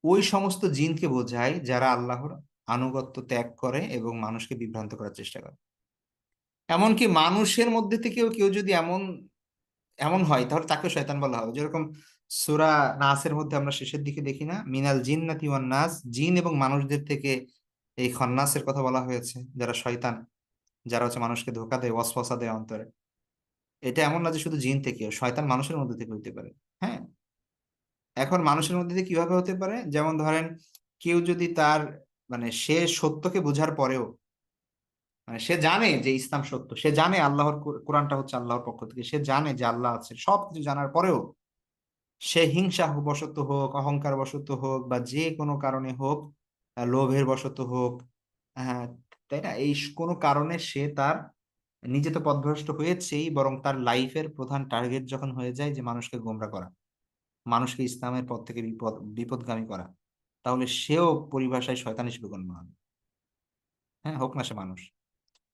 ওই সমস্ত জিনকে বোঝায় যারা আল্লাহর আনুগত্য ত্যাগ করে এবং মানুষকে বিভ্রান্ত করার চেষ্টা করে। এমনকি মানুষের মধ্যে থেকেও কেউ যদি এমন এমন হয়, তাহলে তাকে শয়তান বলা হবে। যেরকম সূরা নাসের মধ্যে আমরা শেষের দিকে দেখি না, মিনাল জিন্নাতি ওয়ান নাস, জিন এবং মানুষদের থেকে এই খন্নাসের কথা বলা হয়েছে, যারা শয়তান, যারা হচ্ছে মানুষকে ধোঁকা দেয়, ওয়াসওয়াসা দেয় অন্তরে। এটা এমন না যে শুধু জিন থেকে, শয়তান মানুষের মধ্যে থেকে হইতে পারে। হ্যাঁ, এখন মানুষের মধ্যে থেকে কিভাবে হতে পারে? যেমন ধরেন, কেউ যদি তার, মানে সে সত্যকে বোঝার পরেও, মানে সে জানে যে ইসলাম সত্য, সে জানে আল্লাহর কোরআনটা হচ্ছে আল্লাহর পক্ষ থেকে, সে জানে যে আল্লাহ আছে, সবকিছু জানার পরেও সে হিংসা বশত হোক, অহংকার বশত হোক, বা যে কোনো কারণে হোক, লোভের বশত হোক, হ্যাঁ, তাই না, এই কোনো কারণে সে তার, নিজে তো পথভ্রষ্ট হয়েছেই, বরং তার লাইফের প্রধান টার্গেট যখন হয়ে যায় যে মানুষকে গোমরা করা, মানুষকে ইসলামের পথ থেকে বিপদগামী করা, তাহলে সেও পরিভাষায় শয়তান হিসেবে গণ্য হবে। হ্যাঁ, হোক না সে মানুষ।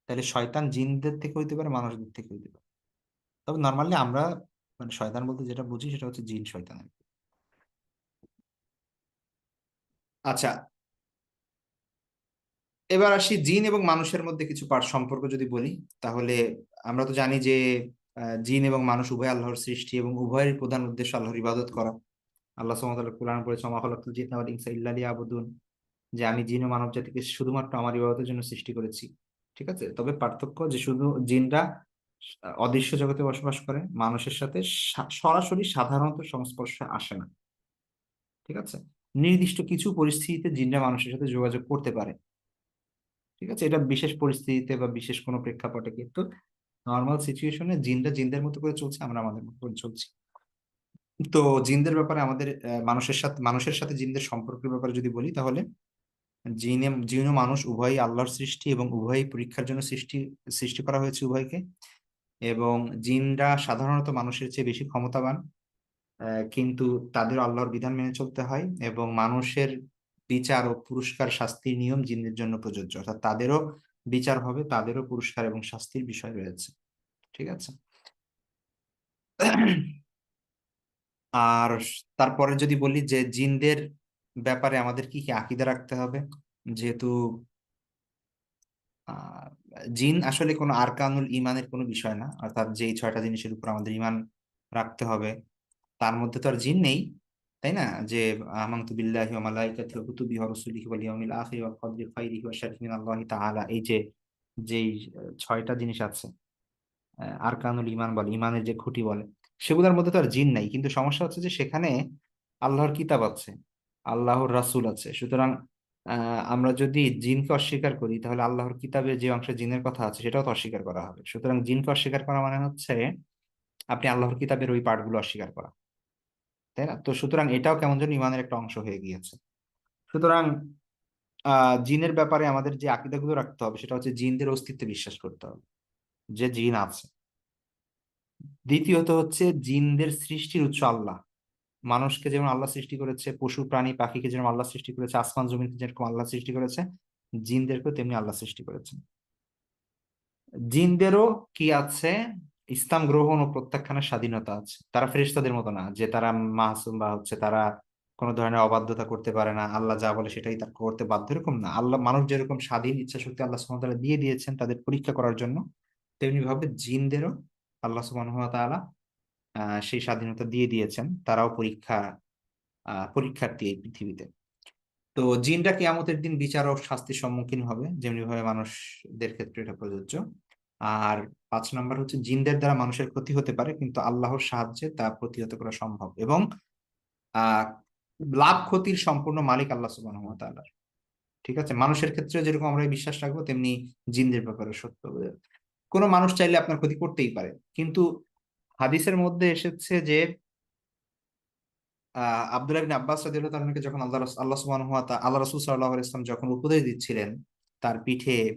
তাহলে শয়তান জিনদের থেকে হইতে পারে, মানুষদের থেকে হইতে পারে। তবে নর্মালি আমরা, মানে শয়তান বলতে যেটা বুঝি সেটা হচ্ছে জিন শয়তান আর কি। আচ্ছা, এবার আসি জিন এবং মানুষের মধ্যে কিছু সম্পর্ক যদি বলি, তাহলে আমরা তো জানি যে জিন এবং মানুষ উভয় আল্লাহর সৃষ্টি, এবং উভয়ের প্রধান উদ্দেশ্য আল্লাহর ইবাদত করা। আল্লাহ সুবহানাহু ওয়া তাআলা কোরআন পড়েছে, ওয়া মা খালাকতুল জিন্না ওয়াল ইনসা ইল্লা লিয়াবুদুন, যে আমি জিন ও মানব জাতিকে শুধুমাত্র আমার ইবাদতের জন্য সৃষ্টি করেছি। ঠিক আছে? তবে পার্থক্য যে শুধু জিনরা অদৃশ্য জগতে বসবাস করে, মানুষের সাথে সরাসরি সাধারণত সংস্পর্শে আসে না। ঠিক আছে? নির্দিষ্ট কিছু পরিস্থিতিতে জিনরা মানুষের সাথে যোগাযোগ করতে পারে। ঠিক আছে? এটা বিশেষ পরিস্থিতিতে বা বিশেষ কোনো প্রেক্ষাপটে, কিন্তু নর্মাল সিচুয়েশনে জিনরা জিনদের মতো করে চলছে, আমরা আমাদের মতো করে চলছি। তো জিনদের ব্যাপারে আমাদের, মানুষের সাথে জিনদের সম্পর্কের ব্যাপারে যদি বলি, তাহলে জিন ও মানুষ উভয়ই আল্লাহর সৃষ্টি, এবং উভয়ই পরীক্ষার জন্য সৃষ্টি সৃষ্টি করা হয়েছে উভয়কে। এবং জিনরা সাধারণত মানুষের চেয়ে বেশি ক্ষমতাবান, কিন্তু তাদের আল্লাহর বিধান মেনে চলতে হয়। এবং মানুষের বিচার ও পুরস্কার, শাস্তির নিয়ম জিনদের জন্য প্রযোজ্য, অর্থাৎ তাদেরও বিচার হবে, তাদেরও পুরস্কার এবং শাস্তির বিষয় রয়েছে। ঠিক আছে? আর তারপরে যদি বলি যে জিনদের ব্যাপারে আমাদের কি কি আকীদা রাখতে হবে, যেহেতু আহ জিন আসলে কোনো আরকানুল ইমানের কোনো বিষয় না, অর্থাৎ যেই ছয়টা জিনিসের উপর আমাদের ইমান রাখতে হবে, তার মধ্যে তো আর জিন নেই, তাই না? যে আমানতু বিল্লাহি ওয়া মালাইকাতিহি ওয়া কুতুবিহি ওয়া রাসূলিহি ওয়াল ইয়াউমিল আখির ওয়াল কদরি খাইরিহি ওয়া শাররিহি মিনাল্লাহি তাআলা, এই যে যেই ছয়টা জিনিস আছে, আরকানুল ইমান বলে, ইমানের যে খুঁটি বলে, সেগুলোর মধ্যে তো আর জিন নাই। কিন্তু সমস্যা হচ্ছে যে সেখানে আল্লাহর কিতাব আছে, আল্লাহর রাসূল আছে। সুতরাং আমরা যদি জিনকে অস্বীকার করি, তাহলে আল্লাহর কিতাবে যে অংশে জিনের কথা আছে সেটাও তো অস্বীকার করা হবে। সুতরাং জিনকে অস্বীকার করা মানে হচ্ছে আপনি আল্লাহর কিতাবের ওই পাঠগুলো অস্বীকার করা, তাই না? তো সুতরাং এটাও কেমন যেন ইমানের একটা অংশ হয়ে গিয়েছে। সুতরাং জিনের ব্যাপারে আমাদের যে আকীদাগুলো রাখতে হবে, সেটা হচ্ছে জিনদের অস্তিত্বে বিশ্বাস করতে হবে, যে জিন আছে। দ্বিতীয়ত হচ্ছে জিনদের সৃষ্টির উৎস আল্লাহ। মানুষকে যেমন আল্লাহ সৃষ্টি করেছে, পশু প্রাণী পাখিকে যেমন আল্লাহ সৃষ্টি করেছে, আসমান জমিনকে যেরকম আল্লাহ সৃষ্টি করেছে, জিনদেরকেও তেমনি আল্লাহ সৃষ্টি করেছেন। জিনদেরও কি আছে? ইসলাম গ্রহণ ও প্রত্যাখ্যানের স্বাধীনতা আছে। তারা ফেরেশতাদের মতো না যে তারা মাসুম বা হচ্ছে তারা কোনো ধরনের অবাধ্যতা করতে পারে না, আল্লাহ যা বলে সেটাই তার করতে বাধ্য, এরকম না। আল্লাহ মানুষ যেরকম স্বাধীন ইচ্ছা শক্তি আল্লাহ সুবহানাহু ওয়া তাআলা দিয়ে দিয়েছেন তাদের পরীক্ষা করার জন্য, তেমনি ভাবে জিনদেরও আল্লাহ সুবহানাহু ওয়া তাআলা সেই স্বাধীনতা দিয়ে দিয়েছেন। তারাও পরীক্ষার্থী এই পৃথিবীতে। তো জিনটা কিয়ামতের দিন বিচার ও শাস্তির সম্মুখীন হবে, যেমনি ভাবে মানুষদের ক্ষেত্রে এটা প্রযোজ্য। আর 5 নম্বর হচ্ছে জিনদের দ্বারা মানুষের ক্ষতি হতে পারে, কিন্তু আল্লাহর সাহায্যে তা প্রতিহত করা সম্ভব। এবং আহ লাভ ক্ষতির সম্পূর্ণ মালিক আল্লাহ সুবহানাহু ওয়া তাআলা। ঠিক আছে, মানুষের ক্ষেত্রে যেরকম আমরা এই বিশ্বাস রাখবো, তেমনি জিনদের ব্যাপারে সত্য। কোনো মানুষ চাইলে আপনার ক্ষতি করতেই পারে, কিন্তু হাদিসের মধ্যে এসেছে যে আব্দুল্লাহ ইবনে আব্বাস রাদিয়াল্লাহু তাআলাকে যখন আল্লাহ সুবহানাহু ওয়া তাআলা আল্লাহ রাসূল সাল্লাল্লাহু আলাইহি ওয়াসাল্লাম যখন উপদেশ দিচ্ছিলেন তার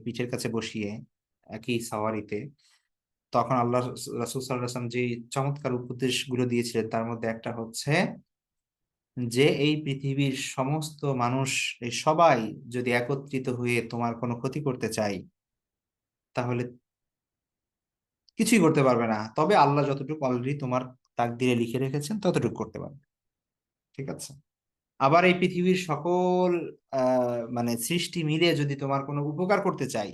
পিঠের কাছে বসিয়ে একই সাওয়ারিতে, তখন আল্লাহ রাসূল সাল্লাল্লাহু আলাইহি ওয়াসাল্লাম যে চমৎকার উপদেশগুলো দিয়েছিলেন তার মধ্যে একটা হচ্ছে যে এই পৃথিবীর সমস্ত মানুষ, এই সবাই যদি একত্রিত হয়ে তোমার কোনো ক্ষতি করতে চায়, তাহলে কিছুই করতে পারবে না, তবে আল্লাহ যতটুকু অলরেডি তোমার তাকদীরে লিখে রেখেছেন ততটুকু করতে পারবে। ঠিক আছে। আবার এই পৃথিবীর সকল মানে সৃষ্টি মিলে যদি তোমার কোনো উপকার করতে চাই,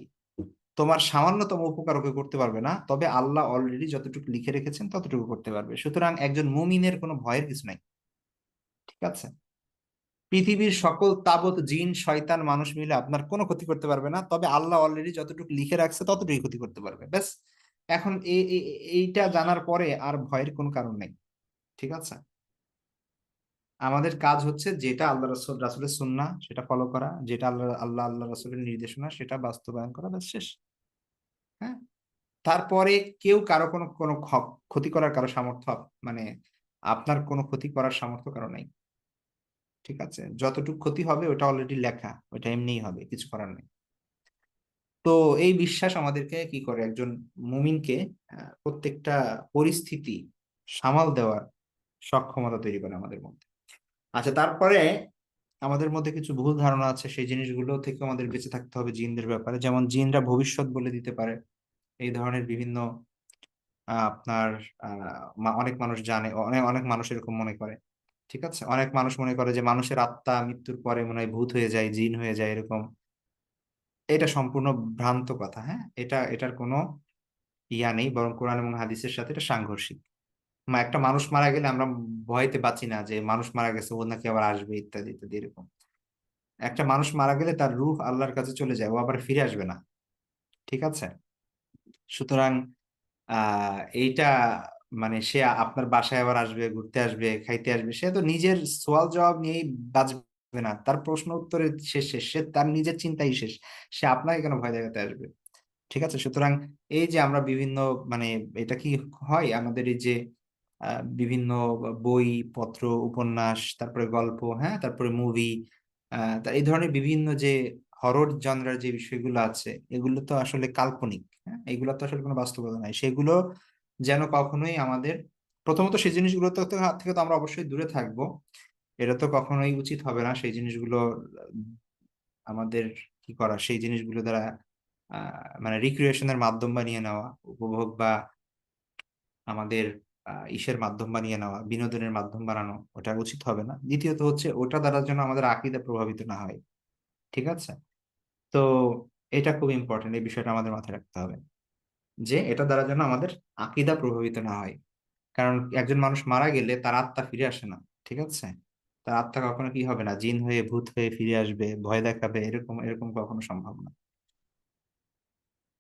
তোমার সামান্যতম উপকার ওকে করতে পারবে না, তবে আল্লাহ অলরেডি যতটুকু লিখে রেখেছেন ততটুকু করতে পারবে। সুতরাং একজন মুমিনের কোনো ভয়ের কিছু নাই। ঠিক আছে। পৃথিবীর সকল তাবৎ জিন শয়তান মানুষ মিলে আপনার কোনো ক্ষতি করতে পারবে না, তবে আল্লাহ অলরেডি যতটুকু লিখে রাখছে ততটুকুই ক্ষতি করতে পারবে, ব্যাস। এখন এইটা জানার পরে আর ভয়ের কোনো কারণ নেই। ঠিক আছে। আমাদের কাজ হচ্ছে যেটা আল্লাহ রাসূলের সুন্নাহ সেটা ফলো করা, যেটা আল্লাহ রাসূলের নির্দেশনা সেটা বাস্তবায়ন করা, ব্যাস শেষ। হ্যাঁ। তারপরে কেউ কারো কোনো কোনো ক্ষতি করার কারো সামর্থ্য মানে আপনার কোনো ক্ষতি করার সামর্থ্য কারো নাই। ঠিক আছে, যতটুকু ক্ষতি হবে ওটা অলরেডি লেখা, ওটা এমনিই হবে, কিছু করার নেই। তো এই বিশ্বাস আমাদেরকে কি করে, একজন মুমিনকে প্রত্যেকটা পরিস্থিতি সামাল দেওয়ার সক্ষমতা তৈরি করে আমাদের মধ্যে। আচ্ছা, তারপরে আমাদের মধ্যে কিছু ভুল ধারণা আছে, সেই জিনিসগুলো থেকে আমাদের বেঁচে থাকতে হবে জিনদের ব্যাপারে। যেমন জিনরা ভবিষ্যৎ বলে দিতে পারে, এই ধরনের বিভিন্ন আপনার অনেক মানুষ জানে, অনেক অনেক মানুষ এরকম মনে করে। ঠিক আছে, অনেক মানুষ মনে করে যে মানুষের আত্মা মৃত্যুর পরে মনে হয় ভূত হয়ে যায়, জিন হয়ে যায় এরকম। এটা সম্পূর্ণ ভ্রান্ত কথা। হ্যাঁ, এটার কোনো ইয়া নেই, বরং কোরআন এবং হাদিসের সাথে এটা সাংঘর্ষিক। একটা মানুষ মারা গেলে আমরা ভয়তে বাঁচি না যে মানুষ মারা গেছে ও নাকি আবার আসবে, ইত্যাদি ইত্যাদি এরকম। একটা মানুষ মারা গেলে তার রূহ আল্লাহর কাছে চলে যায়, ও আবার ফিরে আসবে না। ঠিক আছে। সুতরাং এইটা মানে সে আপনার বাসায় আবার আসবে, ঘুরতে আসবে, খাইতে আসবে, সে তো নিজের সওয়াল জবাব নিয়েই বাঁচবে না, তার প্রশ্ন উত্তরে শেষ শেষ, সে তার নিজের চিন্তাই শেষ, সে আপনাকে কেন ভয় দেখাতে আসবে? ঠিক আছে। সুতরাং এই যে আমরা বিভিন্ন মানে এটা কি হয় আমাদের এই যে বিভিন্ন বই পত্র উপন্যাস, তারপরে গল্প, হ্যাঁ, তারপরে মুভি, এই ধরনের বিভিন্ন যে হরর জনরার যে বিষয়গুলো আছে, এগুলো তো আসলে কাল্পনিক। হ্যাঁ, এগুলো তো আসলে কোনো বাস্তবতা নাই। সেগুলো যেন কখনোই আমাদের, প্রথমত সেই জিনিসগুলো থেকে তো আমরা অবশ্যই দূরে থাকবো। এটা তো কখনোই উচিত হবে না সেই জিনিসগুলো আমাদের কি করা, সেই জিনিসগুলো দ্বারা মানে রিক্রিয়েশনের মাধ্যম বানিয়ে নেওয়া, উপভোগ বা আমাদের ইসের মাধ্যম বানিয়ে নেওয়া, বিনোদনের মাধ্যম বানানো, ওটা উচিত হবে না। দ্বিতীয়ত হচ্ছে ওটা দ্বারা যেন আমাদের আকীদা প্রভাবিত না হয়। ঠিক আছে। তো এটা খুব ইম্পর্টেন্ট, এই বিষয়টা আমাদের মাথায় রাখতে হবে যে এটা দ্বারা যেন আমাদের আকীদা প্রভাবিত না হয়। কারণ একজন মানুষ মারা গেলে তার আত্মা ফিরে আসে না। ঠিক আছে। তার আত্মা কখনো কি হবে না, জিন হয়ে ভূত হয়ে ফিরে আসবে, ভয় দেখাবে, এরকম এরকম কখনো সম্ভব না।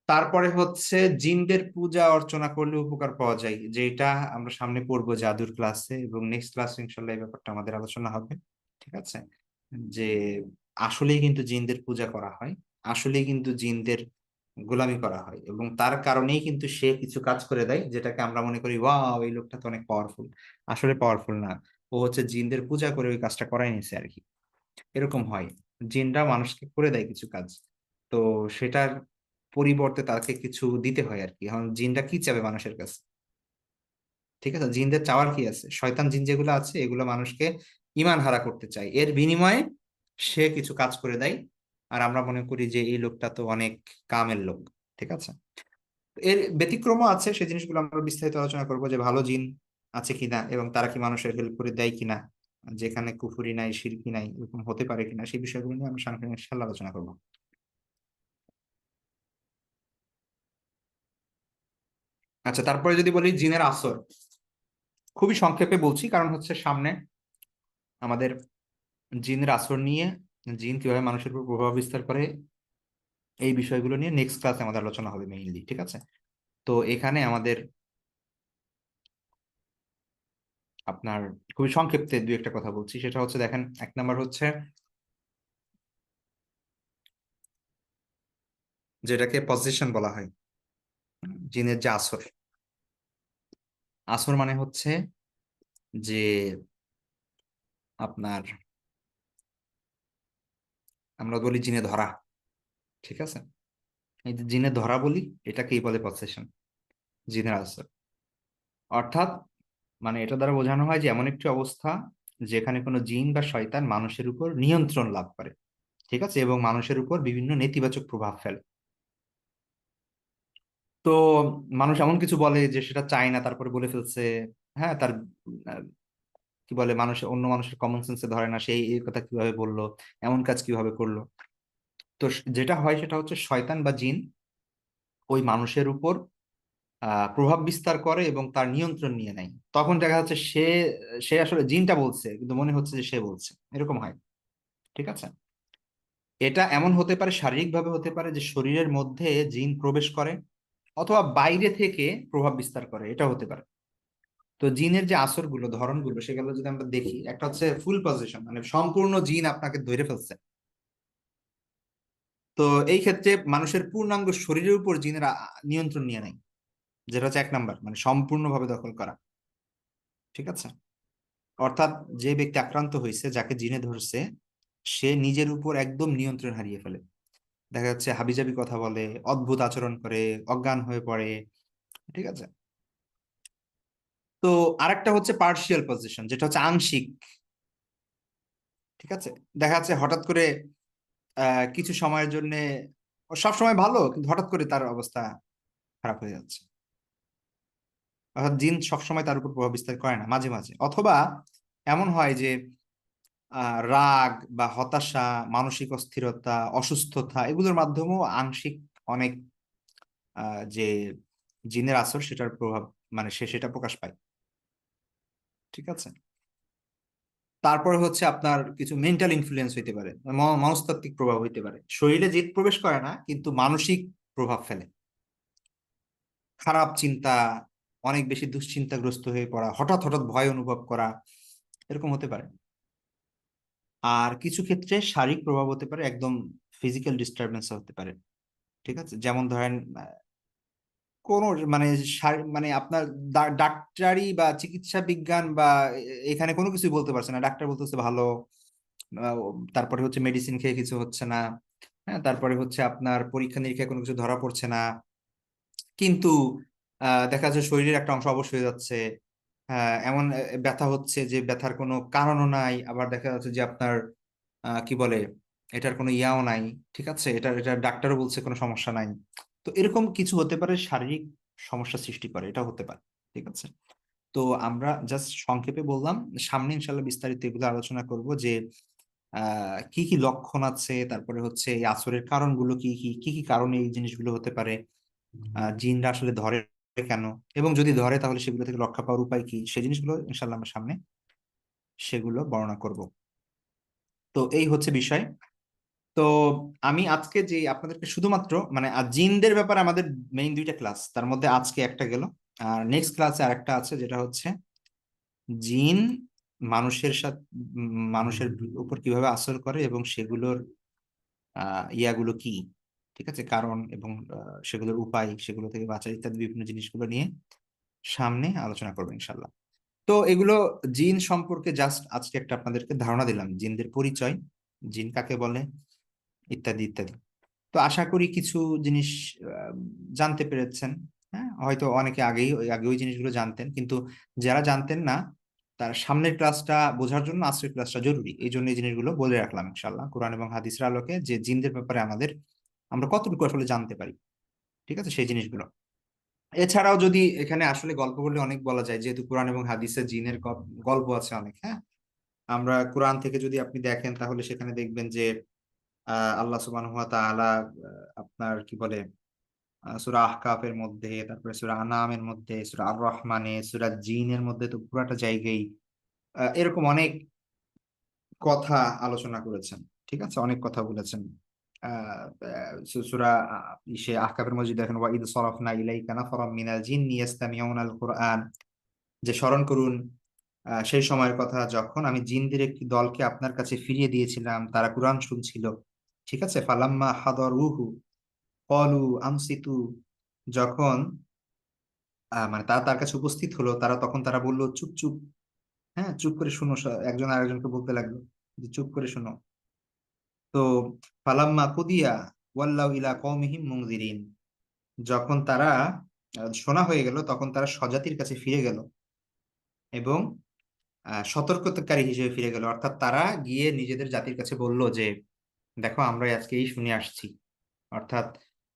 তারপরে হচ্ছে জিনদের পূজা অর্চনা করলে উপকার পাওয়া যায়, যেটা আমরা সামনে পড়বো জাদুর ক্লাসে, এবং নেক্সট ক্লাসে ইনশাল্লাহ এই ব্যাপারটা আমাদের আলোচনা হবে। ঠিক আছে। যে আসলেই কিন্তু জিনদের পূজা করা হয়, আসলেই কিন্তু জিনদের গোলামি করা হয়, এবং তার কারণেই কিন্তু সে কিছু কাজ করে দেয় যেটাকে আমরা মনে করি ওয়াও এই লোকটা তো অনেক পাওয়ারফুল। আসলে পাওয়ারফুল না, ও হচ্ছে জিনদের পূজা করে ওই কাজটা করাই নিছে আর কি। এরকম হয়, জিনরা মানুষকে করে দেয় কিছু কাজ, তো সেটার পরিবর্তে তাকে কিছু দিতে হয় আর কি। এখন জিনটা কি চাবে মানুষের কাছে? ঠিক আছে, জিনদের চাওয়ার কি আছে? শয়তান জিন যেগুলো আছে এগুলো মানুষকে ইমান হারা করতে চায়, এর বিনিময়ে সে কিছু কাজ করে দেয়। আর আমরা মনে করি যে এই লোকটা তো অনেক কামের লোক। ঠিক আছে, এর ব্যতিক্রমও আছে, সেই জিনিসগুলো আমরা বিস্তারিত আলোচনা করবো, যে ভালো জিন আছে কিনা এবং তারা কি মানুষের হেল্প করে দেয় কিনা, যেখানে কুফরি নাই শিরকি নাই এরকম হতে পারে কিনা, সেই বিষয়গুলো নিয়ে আমরা সামনে ইনশাআল্লাহ আলোচনা করবো। আচ্ছা, তারপরে যদি বলি জিনের আসর, খুবই সংক্ষেপে বলছি, কারণ হচ্ছে সামনে আমাদের জিনের আসর নিয়ে, জিন কিভাবে মানুষের উপর প্রভাব বিস্তার করে, এই বিষয়গুলো নিয়ে নেক্সট ক্লাসে আমাদের আলোচনা হবে মেইনলি। ঠিক আছে, তো এখানে আমাদের আপনার খুবই সংক্ষেপে দুই একটা কথা বলছি। সেটা হচ্ছে, দেখেন, এক নাম্বার হচ্ছে যেটাকে পজিশন বলা হয়, জিনের যে আসর, আসর মানে হচ্ছে যে আপনার, আমরা বলি জিনে ধরা। ঠিক আছে, এই যে জিনে ধরা বলি, এটাকেই বলে পজিশন, জিনের আসর। অর্থাৎ মানে এটা দ্বারা বোঝানো হয় যে এমন একটি অবস্থা যেখানে কোনো জিন বা শয়তান মানুষের উপর নিয়ন্ত্রণ লাভ করে। ঠিক আছে, এবং মানুষের উপর বিভিন্ন নেতিবাচক প্রভাব ফেলে। তো মানুষ এমন কিছু বলে যে সেটা চায় না, তারপরে বলে ফেলছে। হ্যাঁ, তার আহ, কি বলে, মানুষ অন্য মানুষের কমন সেন্সে ধরে না, সেই এই কথা কিভাবে বললো, এমন কাজ কিভাবে করলো। তো যেটা হয় সেটা হচ্ছে শয়তান বা জিন ওই মানুষের উপর প্রভাব বিস্তার করে এবং তার নিয়ন্ত্রণ নিয়ে নেয়। তখন দেখা যাচ্ছে সে সে আসলে জিনটা বলছে কিন্তু মনে হচ্ছে যে সে বলছে, এরকম হয়। ঠিক আছে, এটা এমন হতে পারে, শারীরিকভাবে হতে পারে যে শরীরের মধ্যে জিন প্রবেশ করে, অথবা বাইরে থেকে প্রভাব বিস্তার করে, এটা হতে পারে। তো জিনের যে আসরগুলো, ধরনগুলো, সেগুলো যদি আমরা দেখি, একটা হচ্ছে ফুল পজিশন, মানে সম্পূর্ণ জিন আপনাকে ধরে ফেলছে। তো এই ক্ষেত্রে মানুষের পূর্ণাঙ্গ শরীরের উপর জিনের নিয়ন্ত্রণ নিয়ে নেয়, যেটা হচ্ছে এক নাম্বার, মানে সম্পূর্ণভাবে দখল করা। ঠিক আছে, অর্থাৎ যে ব্যক্তি আক্রান্ত হয়েছে, যাকে জিনে ধরছে, সে নিজের উপর একদম নিয়ন্ত্রণ হারিয়ে ফেলে। দেখা যাচ্ছে হাবিজাবি কথা বলে, অদ্ভুত আচরণ করে, অজ্ঞান হয়ে পড়ে। ঠিক আছে, তো আরেকটা হচ্ছে পার্শিয়াল পজিশন, যেটা হচ্ছে আংশিক। ঠিক আছে, দেখা যাচ্ছে হঠাৎ করে কিছু সময়ের জন্য সব সময় ভালো, কিন্তু হঠাৎ করে তার অবস্থা খারাপ হয়ে যাচ্ছে। অর্থাৎ জিন সবসময় তার উপর প্রভাব বিস্তার করে না, মাঝে মাঝে। অথবা এমন হয় যে রাগ বা হতাশা, মানসিক অস্থিরতা, অসুস্থতা, এগুলোর মাধ্যমেও আংশিক অনেক যে জিনের আসর, সেটার প্রভাব, মানে সে সেটা প্রকাশ পায়। ঠিক আছে, তারপরে হচ্ছে আপনার কিছু মেন্টাল ইনফ্লুয়েন্স হইতে পারে, মনস্তাত্ত্বিক প্রভাব হইতে পারে। শরীরে জিত প্রবেশ করে না, কিন্তু মানসিক প্রভাব ফেলে। খারাপ চিন্তা, অনেক বেশি দুশ্চিন্তাগ্রস্ত হয়ে পড়া, হঠাৎ হঠাৎ ভয় অনুভব করা, এরকম হতে পারে। আর কিছু ক্ষেত্রে শারীরিক প্রভাব হতে পারে, একদম ফিজিক্যাল ডিস্টারবেন্স হতে পারে। ঠিক আছে, যেমন ধরেন কোন মানে মানে আপনার ডাক্তারি বা চিকিৎসা বিজ্ঞান বা এখানে কোনো কিছুই বলতে পারছে না, ডাক্তার বলতেছে ভালো, আহ, তারপরে হচ্ছে মেডিসিন খেয়ে কিছু হচ্ছে না। হ্যাঁ, তারপরে হচ্ছে আপনার পরীক্ষা নিরীক্ষায় কোনো কিছু ধরা পড়ছে না, কিন্তু দেখা যাচ্ছে শরীরের একটা অংশ অবশ হয়ে যাচ্ছে। এমন ব্যথা হচ্ছে যে ব্যথার কোনো কারণও নাই, আবার দেখা যাচ্ছে যে আপনার কি বলে, এটার কোনো ইয়াও নাই। ঠিক আছে, এটা এটা ডাক্তারও বলছে কোনো সমস্যা নাই। তো এরকম কিছু হতে পারে, শারীরিক সমস্যা সৃষ্টি করে, এটা হতে পারে। ঠিক আছে, তো আমরা জাস্ট সংক্ষেপে বললাম, সামনে ইনশাল্লাহ বিস্তারিত এগুলো আলোচনা করব, যে কি কি লক্ষণ আছে, তারপরে হচ্ছে এই আসরের কারণগুলো কি কি, কি কি কারণে এই জিনিসগুলো হতে পারে, জিনরা আসলে ধরে কেন, এবং যদি ধরে তাহলে সেগুলো থেকে রক্ষা পাওয়ার উপায় কি, সেই জিনিসগুলো ইনশাল্লাহ আমরা সামনে সেগুলো বর্ণনা করব। তো এই হচ্ছে বিষয়। তো আমি আজকে যে আপনাদেরকে শুধুমাত্র মানে জিনদের ব্যাপারে আমাদের মেইন দুইটা ক্লাস, তার মধ্যে আজকে একটা গেল, আর নেক্সট ক্লাসে আরেকটা আছে, যেটা হচ্ছে জিন মানুষের সাথে, মানুষের উপর কিভাবে আসর করে এবং সেগুলোর ইয়াগুলো কি। ঠিক আছে, কারণ এবং সেগুলোর উপায়, সেগুলো থেকে বাঁচার ইত্যাদি বিভিন্ন জিনিসগুলো নিয়ে সামনে আলোচনা করবো ইনশাল্লাহ। তো এগুলো জিন সম্পর্কে জাস্ট আজকে একটা আপনাদেরকে ধারণা দিলাম, জিনদের পরিচয়, জিন কাকে বলে, ইত্যাদি ইত্যাদি। তো আশা করি কিছু জিনিস আহ, জানতে পেরেছেন। হ্যাঁ, হয়তো অনেকে আগে ওই জিনিসগুলো জানতেন, কিন্তু যারা জানতেন না তার সামনের ক্লাসটা বোঝার জন্য আজকের ক্লাসটা জরুরি। এই জন্য এই জিনিসগুলো বলে রাখলাম ইনশাল্লাহ, কোরআন এবং হাদিসের আলোকে যে জিনদের ব্যাপারে আমরা কতটুকু আসলে জানতে পারি। ঠিক আছে, সেই জিনিসগুলো। এছাড়াও যদি এখানে আসলে গল্প করলে অনেক বলা যায়, যেহেতু কোরআন এবং হাদিসে জিনের গল্প আছে অনেক। হ্যাঁ, আমরা কোরআন থেকে যদি আপনি দেখেন তাহলে সেখানে দেখবেন যে আল্লাহ সুবহানাহু ওয়া তাআলা আপনার কি বলে সূরা আহকাফের মধ্যে, তারপরে সূরা আনামের মধ্যে, সূরা আর রহমানে, সূরা জিনের মধ্যে তো পুরাটা জায়গায় এরকম অনেক কথা আলোচনা করেছেন। ঠিক আছে, অনেক কথা বলেছেন। সূরা ইসে আহকাফের মধ্যে দেখেন, ওয়া ইদ সরাফনা ইলাইকা নাফারাম মিনাল জিন্নি ইয়াস্তামিউনাল কুরআন, যে স্মরণ করুন সেই সময়ের কথা যখন আমি জিনদের একটি দলকে আপনার কাছে ফিরিয়ে দিয়েছিলাম, তারা কুরআন শুনছিল। ঠিক আছে, ফালাম্মা হাদারুহু ক্বালু আনসিতু, যখন মানে তারা তার কাছে উপস্থিত হলো, তখন তারা বলল চুপ চুপ। হ্যাঁ, চুপ করে শুনো। একজন আরেকজনকে বলতে লাগলো যে চুপ করে শোনো। তো ফালাম্মা কুদিয়া ওয়াল্লাউ ইলা কওমিহিম মুনজিরিন, যখন তারা শোনা হয়ে গেল, তখন তারা স্বজাতির কাছে ফিরে গেল এবং সতর্কতাকারী হিসেবে ফিরে গেল। অর্থাৎ তারা গিয়ে নিজেদের জাতির কাছে বলল যে দেখো, আমরা আজকে এই শুনে আসছি। অর্থাৎ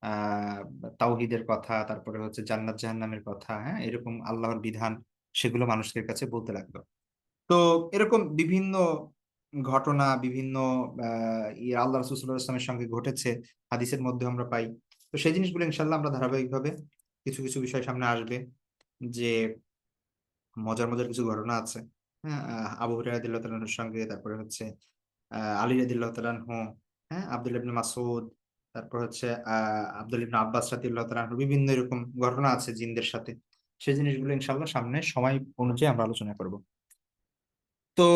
আহ তাওহীদের কথা, তারপরে হচ্ছে জান্নাত জাহান্নামের কথা, হ্যাঁ, এরকম আল্লাহর বিধান, সেগুলো মানুষের কাছে বলতে লাগলো। তো এরকম বিভিন্ন ঘটনা, বিভিন্ন আল্লাহ রাসূল সাল্লাল্লাহু আলাইহি ওয়াসাল্লামের সঙ্গে ঘটেছে, হাদিসের মধ্যে আমরা পাই। তো সেই জিনিসগুলো ইনশাল্লাহ আমরা ধারাবাহিকভাবে, কিছু কিছু বিষয় সামনে আসবে যে মজার মজার কিছু ঘটনা আছে। হ্যাঁ, আবু হুরায়রা রাদিয়াল্লাহু তাআলা আনহুর সঙ্গে, তারপরে হচ্ছে আলী রাদিয়াল্লাহু তাআলা আনহু, হ্যাঁ, আব্দুল্লাহ ইবনে মাসউদ, তারপর হচ্ছে আব্দুল্লাহ ইবনে আব্বাস রাদিয়াল্লাহু তাআলা আনহু, বিভিন্ন এরকম ঘটনা আছে জিনদের সাথে। সেই জিনিসগুলো ইনশাআল্লাহ সামনে সময় অনুযায়ী আমরা আলোচনা করব। তো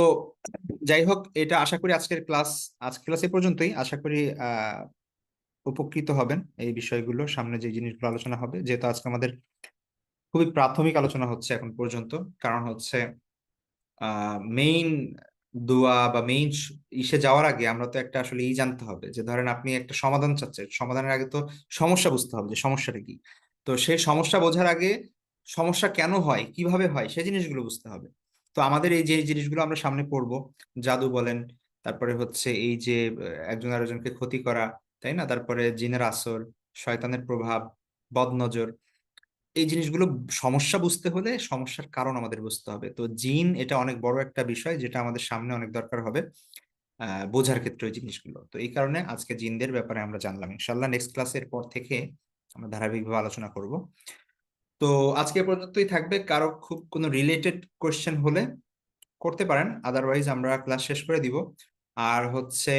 যাই হোক, এটা আশা করি আজকের ক্লাস এ পর্যন্তই। আশা করি উপকৃত হবেন এই বিষয়গুলো, সামনে যে জিনিসগুলো আলোচনা হবে, যেহেতু আজকে আমাদের খুবই প্রাথমিক আলোচনা হচ্ছে এখন পর্যন্ত। কারণ হচ্ছে মেইন দোয়া বা মেইন ইসে যাওয়ার আগে আমরা তো একটা আসলে জানতে হবে যে, ধরেন আপনি একটা সমাধান চাচ্ছেন, সমাধানের আগে তো সমস্যা বুঝতে হবে যে সমস্যাটা কি। তো সেই সমস্যা বোঝার আগে সমস্যা কেন হয়, কিভাবে হয়, সেই জিনিসগুলো বুঝতে হবে। তো আমাদের এই যে জিনিসগুলো আমরা সামনে পড়বো, জাদু বলেন, তারপরে হচ্ছে এই যে একজন আরেকজনকে ক্ষতি করা, তাই না, তারপরে জিনের আসর, শয়তানের প্রভাব, বদনজর, এই জিনিসগুলো সমস্যা বুঝতে হলে সমস্যার কারণ আমাদের বুঝতে হবে। তো জিন এটা অনেক বড় একটা বিষয়, যেটা আমাদের সামনে অনেক দরকার হবে বোঝার ক্ষেত্রে ওই জিনিসগুলো। তো এই কারণে আজকে জিনদের ব্যাপারে আমরা জানলাম। ইনশাল্লাহ নেক্সট ক্লাসের পর থেকে আমরা ধারাবাহিকভাবে আলোচনা করব। তো আজকে এ পর্যন্তই থাকবে। কারো খুব কোনো রিলেটেড কোয়েশ্চেন হলে করতে পারেন, আদারওয়াইজ আমরা ক্লাস শেষ করে দিব। আর হচ্ছে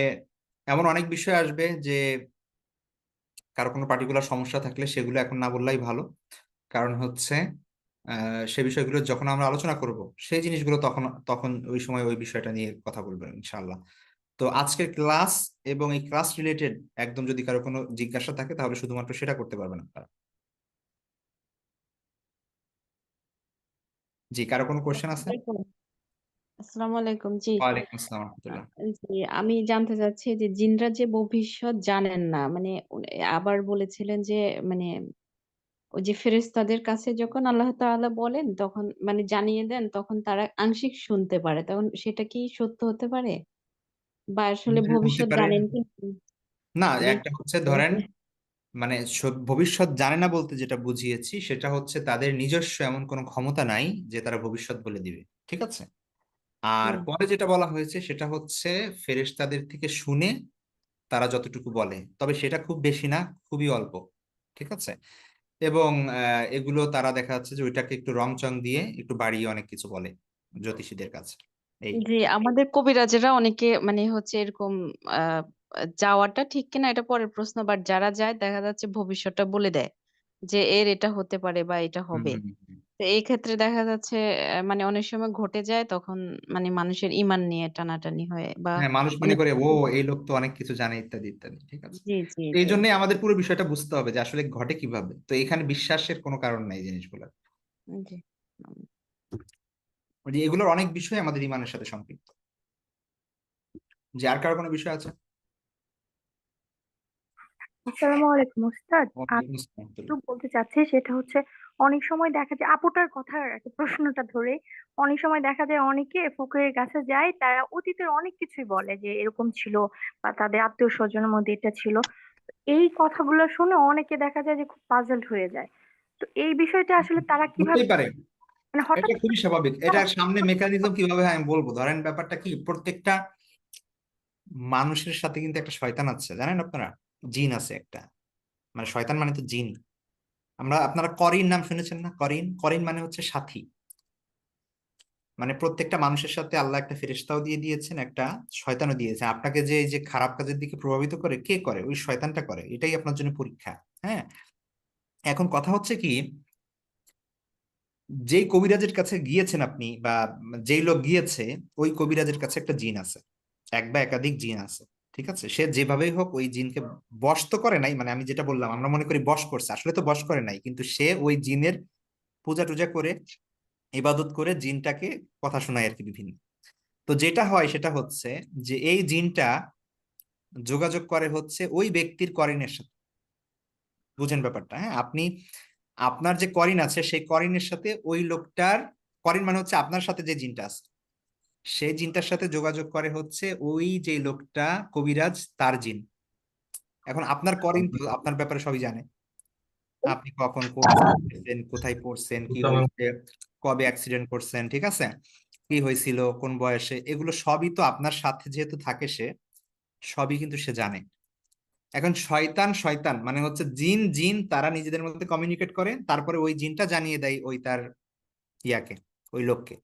এমন অনেক বিষয় আসবে যে কারো কোনো পার্টিকুলার সমস্যা থাকলে সেগুলো এখন না বললেই ভালো। কারণ হচ্ছে সে বিষয়গুলো যখন আমরা আলোচনা করব, সেই জিনিসগুলো তখন তখন ওই সময় ওই বিষয়টা নিয়ে কথা বলবেন ইনশাআল্লাহ। তো আজকের ক্লাস এবং এই ক্লাস রিলেটেড একদম যদি কারো কোনো জিজ্ঞাসা থাকে তাহলে শুধুমাত্র সেটা করতে পারবেন আপনারা। জি, কারো কোনো কোশ্চেন আছে?
আসসালামু আসসালামু আলাইকুম। জি।
ওয়ালাইকুম আসসালাম
আ
রহমতুল্লাহ।
জি, আমি জানতে চাচ্ছি যে জিনরা যে ভবিষ্যৎ জানেন না, মানে আবার বলেছিলেন যে মানে ওই যে ফেরেশতাদের কাছে যখন আল্লাহ তাআলা বলেন তখন মানে জানিয়ে দেন, তখন তারা আংশিক শুনতে পারে। তখন সেটা কি সত্য হতে পারে? বা আসলে
কিভাবে হতে
ভবিষ্যৎ
পারে?
জানেন কি?
না,
মানে
একটা হচ্ছে ধরেন, মানে ভবিষ্যৎ জানে না বলতে যেটা বুঝিয়েছি সেটা হচ্ছে তাদের নিজস্ব এমন কোনো ক্ষমতা নাই যে তারা ভবিষ্যৎ বলে দিবে। ঠিক আছে। আর
হুম,
পরে যেটা বলা হয়েছে সেটা হচ্ছে ফেরেশতাদের থেকে শুনে তারা যতটুকু বলে, তবে সেটা খুব বেশি না, খুবই অল্প। ঠিক আছে। এবং এগুলো তারা দেখা যাচ্ছে যে ওইটাকে একটু রং চং দিয়ে একটু বাড়িয়ে অনেক কিছু বলে জ্যোতিষীদের কাছে। এই
জি, আমাদের কবিরাজেরা অনেকে মানে হচ্ছে এরকম আ যাওয়াটা ঠিক কিনা এটা পরের প্রশ্ন। বাট যারা যায় দেখা যাচ্ছে ভবিষ্যৎটা বলে দেয়। যে এর এটা হতে পারে বা এটা
হুম
হবে।
হুম হুম।
তো এই ক্ষেত্রে দেখা যাচ্ছে মানে অনেক সময় ঘটে যায়, তখন মানে মানুষের ঈমান নিয়ে টানাটানি হয় বা
হ্যাঁ, মানুষ মনে
অনেক
করে ও
কিছু।
এই লোক তো অনেক কিছু জানে, ইত্যাদি ইত্যাদি। ঠিক আছে।
জি, জি,
এই
জি।
জন্য আমাদের পুরো বিষয়টা বুঝতে হবে যে আসলে ঘটে কিভাবে। তো এখানে বিশ্বাসের কোনো কারণ নাই জিনিসগুলো।
জি।
যে এগুলোর অনেক বিষয় আমাদের ইমানের সাথে সম্পৃক্ত। যে আর কারো কোনো বিষয় আছে?
আসসালামু আলাইকুম উস্তাদ। আমি
ওয়ালাইকুম আসসালাম।
একটু বলতে চাচ্ছি, সেটা হচ্ছে অনেক সময় দেখা যায় আপুটার কথার একটা প্রশ্নটা ধরে, অনেক সময় দেখা যায় অনেকে ফকিরের কাছে যায়, তারা অতীতের অনেক কিছুই বলে যে এরকম ছিল বা তাদের আত্মীয় স্বজনের মধ্যে এটা ছিল। এই কথাগুলো শুনে অনেকে দেখা যায় যে খুব পাজলড হয়ে যায়। তো এই বিষয়টা আসলে তারা কিভাবে,
হতেই পারে,
মানে হঠাৎ
এটা খুবই স্বাভাবিক। এটা সামনে
করে-
মেকানিজম কিভাবে হয় আমি বলবো। ধরেন ব্যাপারটা কি, প্রত্যেকটা মানুষের সাথে কিন্তু একটা শয়তান আছে, জানেন আপনারা? জিন আছে একটা, মানে শয়তান মানে তো জিন। আপনারা করিন নাম শুনেছেন না? করিন, করিন মানে হচ্ছে সাথী। মানে প্রত্যেকটা মানুষের সাথে আল্লাহ একটা ফেরেশতাও দিয়ে দিয়েছেন, একটা শয়তানও দিয়েছেন। আপনাকে যে এই যে খারাপ কাজের দিকে প্রভাবিত করে, কে করে? ওই শয়তানটা করে। এটাই আপনার জন্য পরীক্ষা। হ্যাঁ, এখন কথা হচ্ছে কি, যেই কবিরাজের কাছে গিয়েছেন আপনি, বা যেই লোক গিয়েছে, ওই কবিরাজের কাছে একটা জিন আছে, এক বা একাধিক জিন আছে। ঠিক আছে, সে যেভাবেই হোক ওই জিনকে বশ তো করে নাই। মানে আমি যেটা বললাম, আমরা মনে করি বশ করছে, আসলে তো বশ করে নাই, কিন্তু সে ওই জিনের পূজা টুজা করে, ইবাদত করে জিনটাকে কথা শোনায় আর কি বিভিন্ন। তো যেটা হয় সেটা হচ্ছে যে এই জিনটা যোগাযোগ করে হচ্ছে ওই ব্যক্তির করিনের সাথে। বুঝেন ব্যাপারটা? হ্যাঁ, আপনি আপনার যে করিন আছে সেই করিনের সাথে ওই লোকটার, করিন মানে হচ্ছে আপনার সাথে যে জিনটা আছে, সেই জিনটার সাথে যোগাযোগ করে হচ্ছে ওই যে লোকটা কবিরাজ, তার জিন। এখন আপনার করিন তো আপনার ব্যাপারে সবই জানে। আপনি কখন করছেন, কোথায় পড়ছেন, কি হয়েছে, কবে অ্যাক্সিডেন্ট করছেন, ঠিক আছে, কি হয়েছিল, কোন বয়সে, এগুলো সবই তো আপনার সাথে যেহেতু থাকে সে, সবই কিন্তু সে জানে। এখন শয়তান, শয়তান মানে হচ্ছে জিন, জিন তারা নিজেদের মধ্যে কমিউনিকেট করে, তারপরে ওই জিনটা জানিয়ে দেয় ওই তার ইয়াকে, ওই লোককে।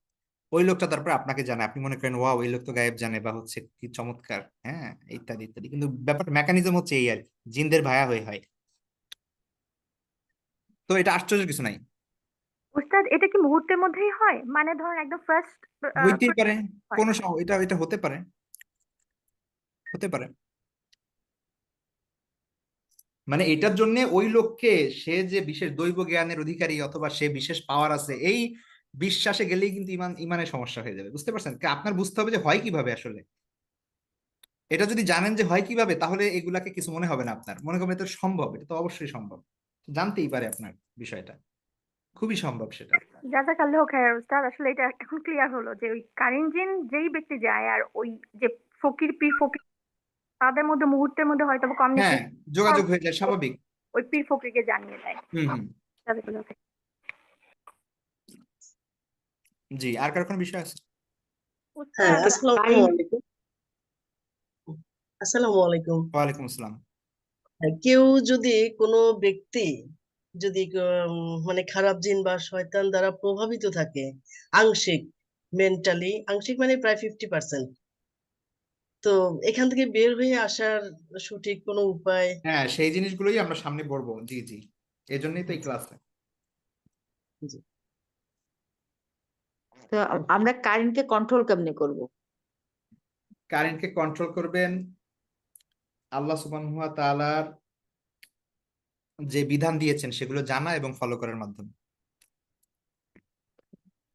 ওই লোকটা তারপর আপনাকে জানায়, আপনি মনে করেন ওয়াও এই লোক তো গায়েব জানে, বা হচ্ছে কি চমৎকার, হ্যাঁ, ইত্যাদি ইত্যাদি। কিন্তু ব্যাপার মেকানিজম হচ্ছে এই আর কি, জিনদের ভায়া হয়ে হয়। তো এটা আশ্চর্যের কিছু নাই।
উস্তাদ, এটা কি মুহূর্তের মধ্যেই হয়? মানে ধরেন একদম ফার্স্ট
হইতেই পারে,
হয়?
কোনো এটা এটা হতে পারে, হতে পারে। মানে এটার জন্য ওই লোককে, সে যে বিশেষ দৈব জ্ঞানের অধিকারী অথবা সে বিশেষ পাওয়ার আছে, এই বিশ্বাসে গেলেই কিন্তু ইমানের সমস্যা হয়ে যাবে। বুঝতে পারছেন? আপনার বুঝতে হবে যে হয় কিভাবে আসলে। এটা যদি জানেন যে হয় কিভাবে, তাহলে এগুলাকে কিছু মনে হবে না আপনার, মনে করবেন এটা সম্ভব, এটা তো অবশ্যই সম্ভব। জানতেই পারে আপনার বিষয়টা, খুবই সম্ভব সেটা।
জাযাকাল্লাহ খায়ের উস্তাদ, আসলে এটা এখন ক্লিয়ার হলো যে ওই কারিনজিন যেই ব্যক্তি যায় আর ওই যে ফকির পীর ফকির, তাদের মধ্যে মুহূর্তের মধ্যে হয়তো
হ্যাঁ,
কমিউনিকেশন
যোগাযোগ হয়ে যায়, স্বাভাবিক।
ওই পীর ফকিরকে জানিয়ে দেয়।
হুম হুম।
জাযাকাল্লাহ খাইর।
জি, আর কার কোনো বিষয় আছে?
হ্যাঁ,
উস্তাদ,
আসসালামু আলাইকুম। আসসালামু আলাইকুম।
ওয়ালাইকুম আসসালাম।
হ্যাঁ, কেউ যদি কোনো ব্যক্তি যদি মানে খারাপ জিন বা শয়তান দ্বারা প্রভাবিত থাকে, আংশিক, মেন্টালি আংশিক মানে প্রায় 50%, তো এখান থেকে বের হয়ে আসার সঠিক কোনো উপায়?
হ্যাঁ, সেই জিনিসগুলোই আমরা সামনে পড়বো। জি জি, এই জন্যই তো এই
জি,
ক্লাসে।
জি।
তো আমরা কারেন্টকে কন্ট্রোল কেমনে করব?
কারেন্টকে কন্ট্রোল করবেন আল্লাহ সুবহানাহু ওয়া তাআলার যে বিধান দিয়েছেন সেগুলো জানা এবং ফলো করার মাধ্যমে।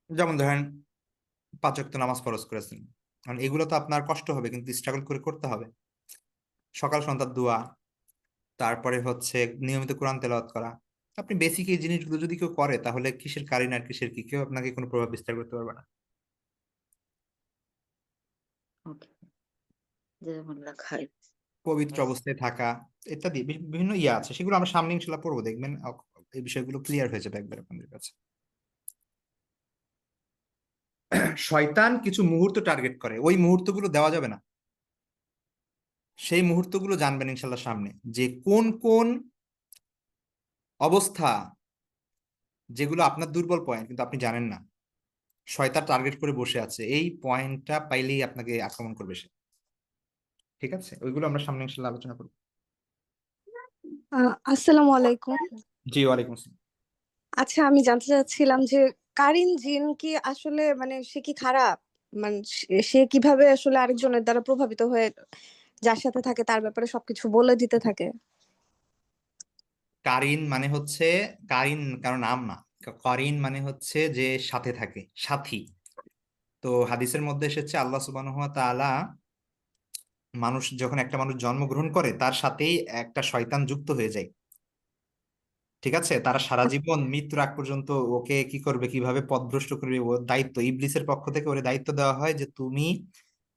যেমন ধরেন 5 ওয়াক্ত নামাজ ফরজ করেছেন, কারণ এগুলো তো আপনার কষ্ট হবে কিন্তু স্ট্রাগল করে করতে হবে। সকাল সন্ধ্যার দোয়া, তারপরে হচ্ছে নিয়মিত কোরআন তেলাওয়াত করা। আপনি বেসিক এই জিনিসগুলো যদি কেউ করে, তাহলে কিসের কারিন আর কিসের কি, কেউ আপনাকে কোনো প্রভাব বিস্তার করতে পারবে না।
ওকে, জাযাকাল্লাহ খাইর।
পবিত্র অবস্থায় থাকা ইত্যাদি বিভিন্ন ইয়ে আছে, সেগুলো আমরা সামনে ইনশাল্লাহ পড়বো, দেখবেন এই বিষয়গুলো ক্লিয়ার হয়ে যাবে একবার আপনাদের কাছে। শয়তান কিছু মুহূর্ত টার্গেট করে, ওই মুহূর্তগুলো দেওয়া যাবে না। সেই মুহূর্তগুলো জানবেন ইনশাল্লাহ সামনে, যে কোন কোন অবস্থা, যেগুলো আপনার দুর্বল পয়েন্ট কিন্তু আপনি জানেন না, শয়তান টার্গেট করে বসে আছে, এই পয়েন্টটা পাইলেই আপনাকে আক্রমণ করবে সে। ঠিক আছে, ওইগুলো আমরা সামনে ইনশাল্লাহ আলোচনা করবো।
আসসালামু আলাইকুম।
জি, ওয়ালাইকুম আসসালাম।
আচ্ছা, আমি জানতে চাচ্ছিলাম যে কারিন জিন কি আসলে মানে সে কি খারাপ? মানে সে কিভাবে আসলে আরেকজনের দ্বারা প্রভাবিত হয়ে যার সাথে থাকে তার ব্যাপারে সবকিছু বলে দিতে থাকে?
কারিন মানে হচ্ছে, কারিন কারণ নাম না, কারিন মানে হচ্ছে যে সাথে থাকে, সাথী। তো হাদিসের মধ্যে এসেছে আল্লাহ সুবহানাহু ওয়া তাআলা মানুষ যখন একটা মানুষ জন্মগ্রহণ করে তার সাথেই একটা শয়তান যুক্ত হয়ে যায়। ঠিক আছে, তারা সারা জীবন মৃত্যুর আগ পর্যন্ত ওকে কি করবে, কিভাবে পথভ্রষ্ট করবে, ওর দায়িত্ব ইবলিসের পক্ষ থেকে ওর দায়িত্ব দেওয়া হয় যে তুমি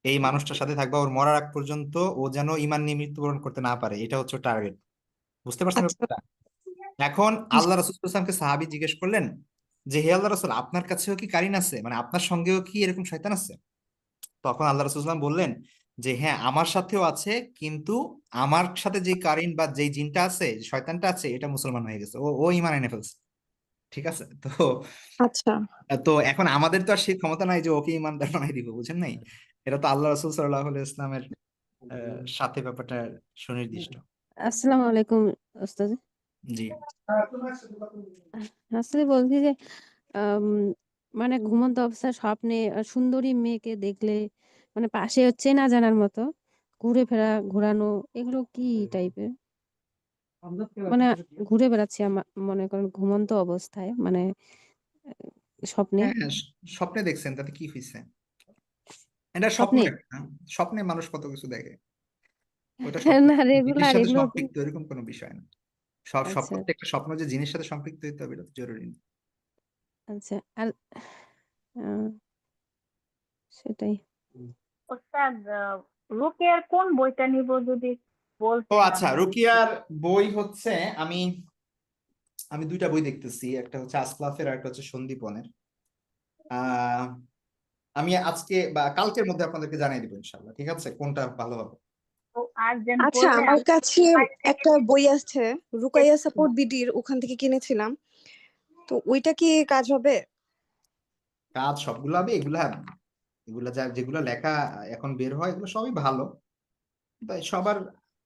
এই মানুষটার সাথে থাকবা ওর মরার আগ পর্যন্ত, ও যেন ঈমান নিয়ে মৃত্যুবরণ করতে না পারে, এটা হচ্ছে টার্গেট। বুঝতে পারছেন
আচ্ছা।
ব্যাপারটা? এখন
জি।
আল্লাহ রাসূল সাল্লাল্লাহু আলাইহি ওয়াসাল্লামকে সাহাবী জিজ্ঞেস করলেন যে হে আল্লাহ রাসূল, আপনার কাছেও কি কারিন আছে, মানে আপনার সঙ্গেও কি এরকম শয়তান আছে? তখন আল্লাহ রাসূল সাল্লাল্লাহু আলাইহি ওয়াসাল্লাম বললেন যে হ্যাঁ, আমার সাথেও আছে, কিন্তু আমার সাথে যে কারিন বা যেই জিনটা আছে, যে শয়তানটা আছে, এটা মুসলমান হয়ে গেছে, ও ও ঈমান এনে ফেলছে। ঠিক আছে। তো
আচ্ছা।
তো এখন আমাদের তো আর সেই ক্ষমতা নাই যে ওকে ঈমানদার বানাই দিব, বুঝেন নাই? এটা তো আল্লাহ রাসূল সাল্লাল্লাহু আলাইহি ওয়াসাল্লামের সাথে ব্যাপারটা সুনির্দিষ্ট।
আসসালামু আলাইকুম ওস্তাদ।
জি।
আসলে বলছি যে আম, মানে ঘুমন্ত অবস্থায় স্বপ্নে সুন্দরী মেয়েকে দেখলে মানে পাশে চেনা জানার মতো ঘুরে ফেরা ঘোরানো, এগুলো কি টাইপের? মানে ঘুরে বেড়াচ্ছি আমার, মনে করেন ঘুমন্ত অবস্থায়, মানে স্বপ্নে।
হ্যাঁ হ্যাঁ, স্বপ্নে দেখছেন, তাতে কি হয়েছে? এটা স্বপ্ন
স্বপ্নে
একটা, স্বপ্নে মানুষ কত কিছু দেখে, ওটা স্বপ্ন,
না,
জিনিসের
রেগুলার
সাথে
এগুলো তো।
সম্পৃক্ত এরকম কোনো বিষয় না। সব সব
আচ্ছা
প্রত্যেকটা স্বপ্ন যে জিনিসের সাথে সম্পৃক্ত হইতে হবে এটা তো জরুরি না।
আচ্ছা। আর আহ, সেটাই।
ওস্তাদ, রুকেয়ার কোন বইটা নিব যদি
ও
বলতেন
আচ্ছা,
আমি।
রুকিয়ার বই হচ্ছে, আমি আমি দুইটা বই দেখতেছি, একটা হচ্ছে আসলাফের আর একটা হচ্ছে সন্দীপনের। আহ আমি আজকে বা কালকের মধ্যে আপনাদেরকে জানিয়ে দিব ইনশাল্লাহ, ঠিক আছে, কোনটা ভালো হবে।
তো আর্জেন্ট
আচ্ছা,
করলে
আমার
আমি
কাছে
বাড়ি থেকে
একটা বই আছে, রুকাইয়া
দেখছি।
সাপোর্ট বিডির, ওখান থেকে কিনেছিলাম। তো ওইটা কি কাজ হবে?
কাজ সবগুলো হবে, এগুলা এগুলা যা যেগুলো লেখা এখন বের হয় এগুলো সবই ভালো, তাই সবার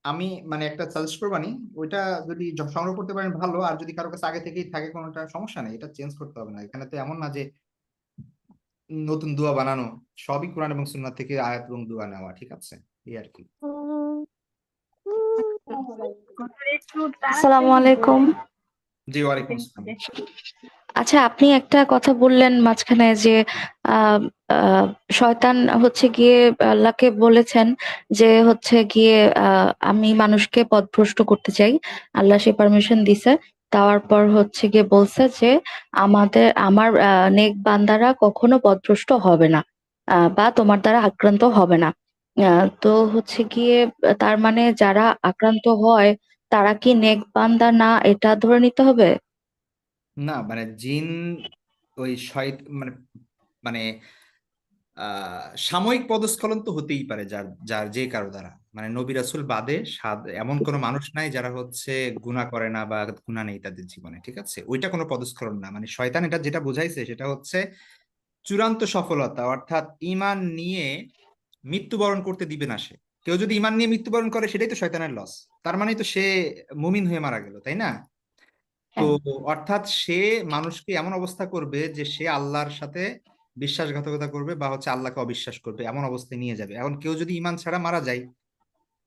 আমি মানে একটা সাজেস্ট করবানি, ওইটা যদি সংগ্রহ করতে পারেন ভালো, আর যদি কারো কাছে আগে থেকেই থাকে কোনোটা সমস্যা নেই, এটা চেঞ্জ করতে হবে না। এখানে তো এমন না যে নতুন দোয়া বানানো, সবই কোরআন এবং সুন্নাহ থেকে আয়াত এবং দোয়া নেওয়া, ঠিক আছে, এই আর কি।
একটু
আসসালামু
তাড়াতাড়ি
আলাইকুম।
বলেন।
জি, ওয়ালাইকুম আসসালাম।
আচ্ছা, আপনি একটা কথা বললেন মাঝখানে যে আহ আহ, শয়তান হচ্ছে গিয়ে আল্লাহকে বলেছেন যে হচ্ছে গিয়ে আমি মানুষকে পথভ্রষ্ট করতে চাই। আল্লাহ সে পারমিশন দিছে। দেওয়ার পর হচ্ছে গিয়ে বলছে যে আমার নেক বান্দারা কখনো পথভ্রষ্ট হবে না, বা তোমার দ্বারা আক্রান্ত হবে না। তো হচ্ছে গিয়ে তার মানে যারা আক্রান্ত হয় তারা কি নেক বান্দা না, এটা ধরে নিতে হবে?
না মানে জিন ওই মানে মানে সাময়িক পদস্খলন তো হতেই পারে, যার যার যে কারো দ্বারা, মানে নবী রাসূল বাদে এমন কোনো মানুষ নাই যারা হচ্ছে গুনাহ করে না বা গুনাহ নেই তাদের জীবনে, ঠিক আছে, ওইটা কোনো পদস্খলন না। মানে শয়তান এটা যেটা বুঝাইছে সেটা হচ্ছে চূড়ান্ত সফলতা, অর্থাৎ ঈমান নিয়ে মৃত্যুবরণ করতে দিবে না সে। কেউ যদি ঈমান নিয়ে মৃত্যুবরণ করে সেটাই তো শয়তানের লস, তার মানে তো সে মুমিন হয়ে মারা গেল, তাই না? তো
হ্যাঁ।
অর্থাৎ সে মানুষকে এমন অবস্থা করবে যে সে আল্লাহর সাথে বিশ্বাসঘাতকতা করবে বা হচ্ছে আল্লাহকে অবিশ্বাস করবে, এমন অবস্থায় নিয়ে যাবে। এখন কেউ যদি ঈমান ছাড়া মারা যায়,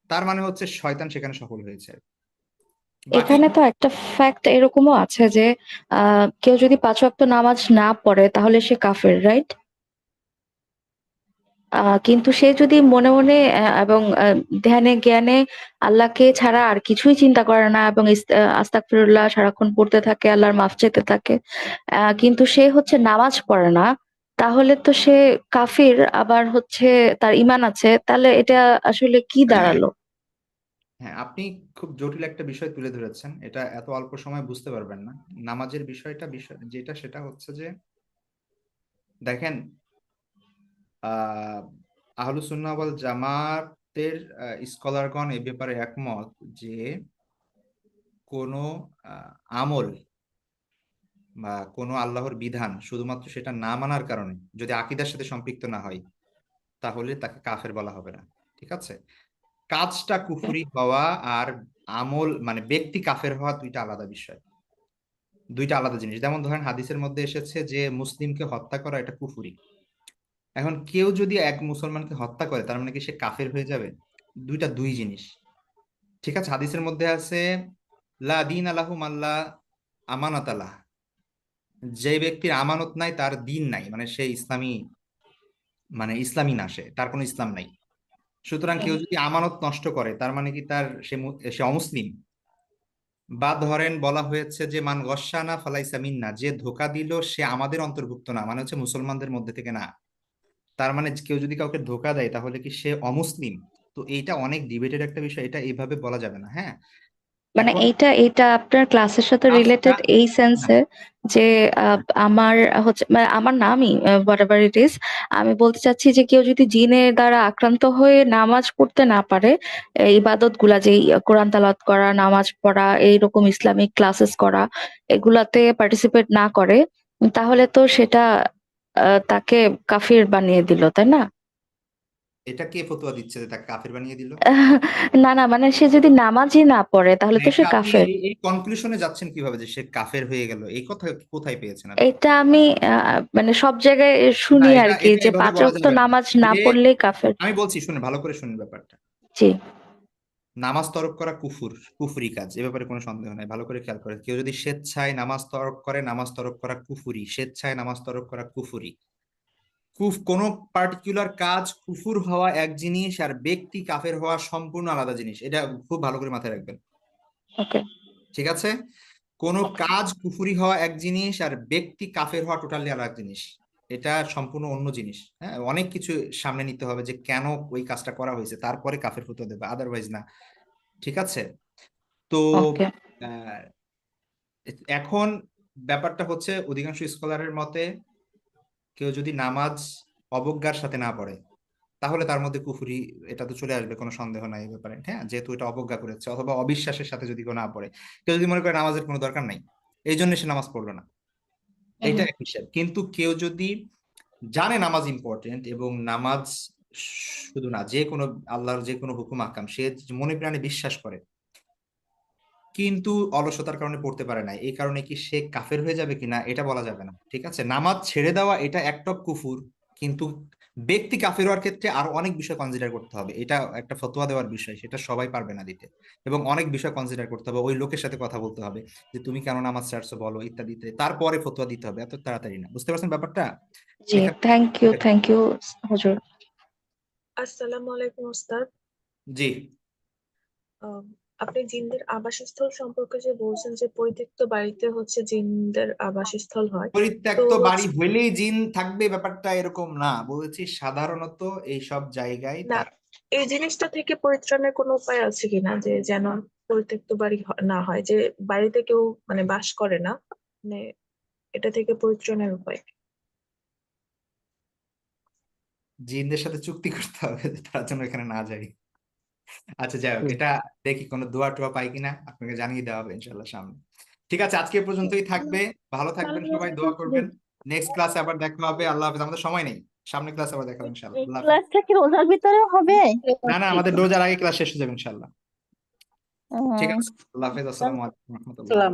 তার মানে হচ্ছে শয়তান সেখানে সফল হয়েছে। বাকি
এখানে তো একটা ফ্যাক্ট এরকমও আছে যে কেউ যদি 5 ওয়াক্ত নামাজ না পড়ে তাহলে সে কাফের, রাইট? কিন্তু সে যদি মনে মনে এবং ধ্যানে জ্ঞানে আল্লাহকে ছাড়া আর কিছুই চিন্তা করে না এবং আস্তাগফিরুল্লাহ সারাক্ষণ পড়তে থাকে, আল্লাহর মাফ চাইতে থাকে, কিন্তু সে হচ্ছে নামাজ পড়ে না, তাহলে তো সে কাফির। আবার হচ্ছে তার ঈমান আছে, তাহলে এটা আসলে কি দাঁড়ালো?
হ্যাঁ, আপনি খুব জটিল একটা বিষয় তুলে ধরেছেন, এটা এত অল্প সময় বুঝতে পারবেন না। নামাজের বিষয় যেটা সেটা হচ্ছে যে দেখেন, আহ আহলুস সুন্নাহ ওয়াল জামাতের স্কলারগণ এ ব্যাপারে একমত যে কোনো আমল বা কোনো আল্লাহর বিধান শুধুমাত্র সেটা না মানার কারণে যদি আকীদার সাথে সম্পৃক্ত না হয় তাহলে তাকে কাফের বলা হবে না, ঠিক আছে। কাজটা কুফরি হওয়া আর আমল মানে ব্যক্তি কাফের হওয়া দুইটা আলাদা বিষয়, দুইটা আলাদা জিনিস। যেমন ধরেন হাদিসের মধ্যে এসেছে যে মুসলিমকে হত্যা করা এটা কুফরি। এখন কেউ যদি এক মুসলমানকে হত্যা করে তার মানে কি সে কাফের হয়ে যাবে? দুইটা দুই জিনিস, ঠিক আছে। হাদিসের মধ্যে আছে লা দিন আলাহু মাল্লা আমানাত আলাহ, যে ব্যক্তির আমানত নাই তার দিন নাই, মানে সে ইসলামী মানে ইসলামী না, সে তার কোনো ইসলাম নাই। সুতরাং কেউ যদি আমানত নষ্ট করে তার মানে কি সে অমুসলিম? বা ধরেন বলা হয়েছে যে মান গশ্বানা ফালাইসা মিন্না, যে ধোঁকা দিল সে আমাদের অন্তর্ভুক্ত না, মানে হচ্ছে মুসলমানদের মধ্যে থেকে না। তার মানে কেউ যদি কাউকে ধোঁকা দেয় তাহলে কি সে অমুসলিম? তো এইটা অনেক ডিবেটেড একটা বিষয়, এটা এইভাবে বলা যাবে না। হ্যাঁ,
মানে
এখন
এইটা আপনার ক্লাসের সাথে
কাজটা
রিলেটেড এই
না,
সেন্সে যে আমার হচ্ছে মানে আমার নামই হোয়াটএভার ইট ইজ, আমি বলতে চাচ্ছি যে কেউ যদি জিনের দ্বারা আক্রান্ত হয়ে নামাজ পড়তে না পারে, ইবাদত গুলা যে কোরআন তালাওয়াত করা, নামাজ পড়া, এইরকম ইসলামিক ক্লাসেস করা, এগুলাতে পার্টিসিপেট না করে, তাহলে তো সেটা তাকে কাফির বানিয়ে দিল, তাই না?
এটা কে ফতোয়া দিচ্ছে যে তাকে কাফের বানিয়ে দিল?
না মানে সে যদি নামাজই না পড়ে তাহলে তো সে
এটা আপনি
কাফের।
এই কনক্লুশনে যাচ্ছেন কিভাবে যে সে কাফের হয়ে গেল? এই কথা কোথায় পেয়েছেন আপনি?
এটা আমি মানে সব জায়গায়
না,
শুনি আর
এটা
কি
এটা
যে
এভাবে
5
বলা
ওয়াক্ত
যাবে না।
নামাজ না
যে
পড়লেই কাফের।
আমি বলছি, শুনে ভালো করে শুনুন ব্যাপারটা।
জি।
নামাজ তরক করা কুফরি কাজ, এ ব্যাপারে কোনো সন্দেহ নাই। ভালো করে খেয়াল করে, কেউ যদি স্বেচ্ছায় নামাজ তরক করে, নামাজ তরক করা কুফরি, স্বেচ্ছায় নামাজ তরক করা কুফরি। কোন পার্টিকুলার কাজ কুফুর হওয়া এক জিনিস, আর ব্যক্তি কাফের হওয়া সম্পূর্ণ আলাদা জিনিস, এটা খুব ভালো করে মাথায় রাখবেন।
ওকে।
ঠিক আছে? কোন কাজ কুফুরি হওয়া এক জিনিস, আর ব্যক্তি কাফের হওয়া টোটালি আলাদা জিনিস, এটা সম্পূর্ণ অন্য জিনিস। হ্যাঁ, অনেক কিছু সামনে নিতে হবে যে কেন ওই কাজটা করা হয়েছে, তারপরে কাফের ফতোয়া দেবে, আদারওয়াইজ না। ঠিক আছে? তো
ওকে।
আহ, এখন ব্যাপারটা হচ্ছে, অধিকাংশ স্কলারের মতে কেউ যদি নামাজ অবজ্ঞার সাথে না পড়ে তাহলে তার মধ্যে কুফরি, এটা তো চলে আসবে, কোনো সন্দেহ নাই এই ব্যাপারে। হ্যাঁ, যেহেতু এটা অবজ্ঞা করেছে, অথবা অবিশ্বাসের সাথে যদি কেউ না পড়ে, কেউ যদি মনে করে নামাজের কোনো দরকার নাই, এই জন্য সে নামাজ পড়লো না, এটা এক হিসাব। কিন্তু কেউ যদি জানে নামাজ ইম্পর্টেন্ট, এবং নামাজ শুধু না, যে কোনো আল্লাহর যে কোনো হুকুম আহকাম সে মনে প্রাণে বিশ্বাস করে, কিন্তু অলসতার কারণে পড়তে পারে না, এই কারণে কি সে কাফের হয়ে যাবে কিনা এটা বলা যাবে না। ঠিক আছে? নামাজ ছেড়ে দেওয়া এটা একটা কুফুর, কিন্তু ব্যক্তি কাফের হওয়ার ক্ষেত্রে আরো অনেক বিষয় কনসিডার করতে হবে। এটা একটা ফতোয়া দেওয়ার বিষয়, সেটা সবাই পারবে না দিতে, এবং অনেক বিষয় কনসিডার করতে হবে। ওই লোকের সাথে কথা বলতে হবে যে তুমি কেন নামাজ ছাড়ছো বলো, ইত্যাদি ইত্যাদি, তারপরে ফতোয়া দিতে হবে, এত তাড়াতাড়ি না। বুঝতে পারছেন ব্যাপারটা?
জি,
এখানে
থ্যাংক ইউ হুজুর।
আসসালামু আলাইকুম ওস্তাদ।
জি,
আম, আপনি জিনদের আবাসস্থল সম্পর্কে যে বলছেন যে পরিত্যক্ত বাড়িতে হচ্ছে জিনদের আবাসস্থল হয়, তো
পরিত্যক্ত বাড়ি
হচ্ছে
হইলেই জিন থাকবে ব্যাপারটা এরকম না, বলেছি সাধারণত এইসব জায়গায়
না,
তার
এই জিনিসটা থেকে পরিত্রাণের কোনো উপায় আছে কিনা, যে যেন পরিত্যক্ত বাড়ি না হয়, যে বাড়িতে কেউ মানে বাস করে না, মানে এটা থেকে পরিত্রাণের উপায়?
জিনদের সাথে চুক্তি করতে হবে যে তার জন্য এখানে না যাই। আচ্ছা, যাই হোক, এটা দেখি কোনো দোয়া টোয়া পাই কিনা, আপনাকে জানিয়ে দেওয়া হবে ইনশাল্লাহ সামনে। ঠিক আছে, আজকে এ পর্যন্তই থাকবে। ভালো থাকবেন সবাই, দোয়া করবেন। নেক্সট ক্লাসে আবার দেখা হবে। আল্লাহ হাফেজ। আমাদের সময় নেই, সামনে ক্লাসে আবার দেখা হবে ইনশাল্লাহ।
এই
আল্লাহ হাফেজ।
ক্লাসটা কি রোজার ভিতরে হবে?
না, আমাদের রোজার আগে ক্লাস শেষ হয়ে যাবে ইনশাল্লাহ। ঠিক
হুম,
আছে, আল্লাহ হাফেজ, আসসালামু আলাইকুম রহমতুল্লাহ।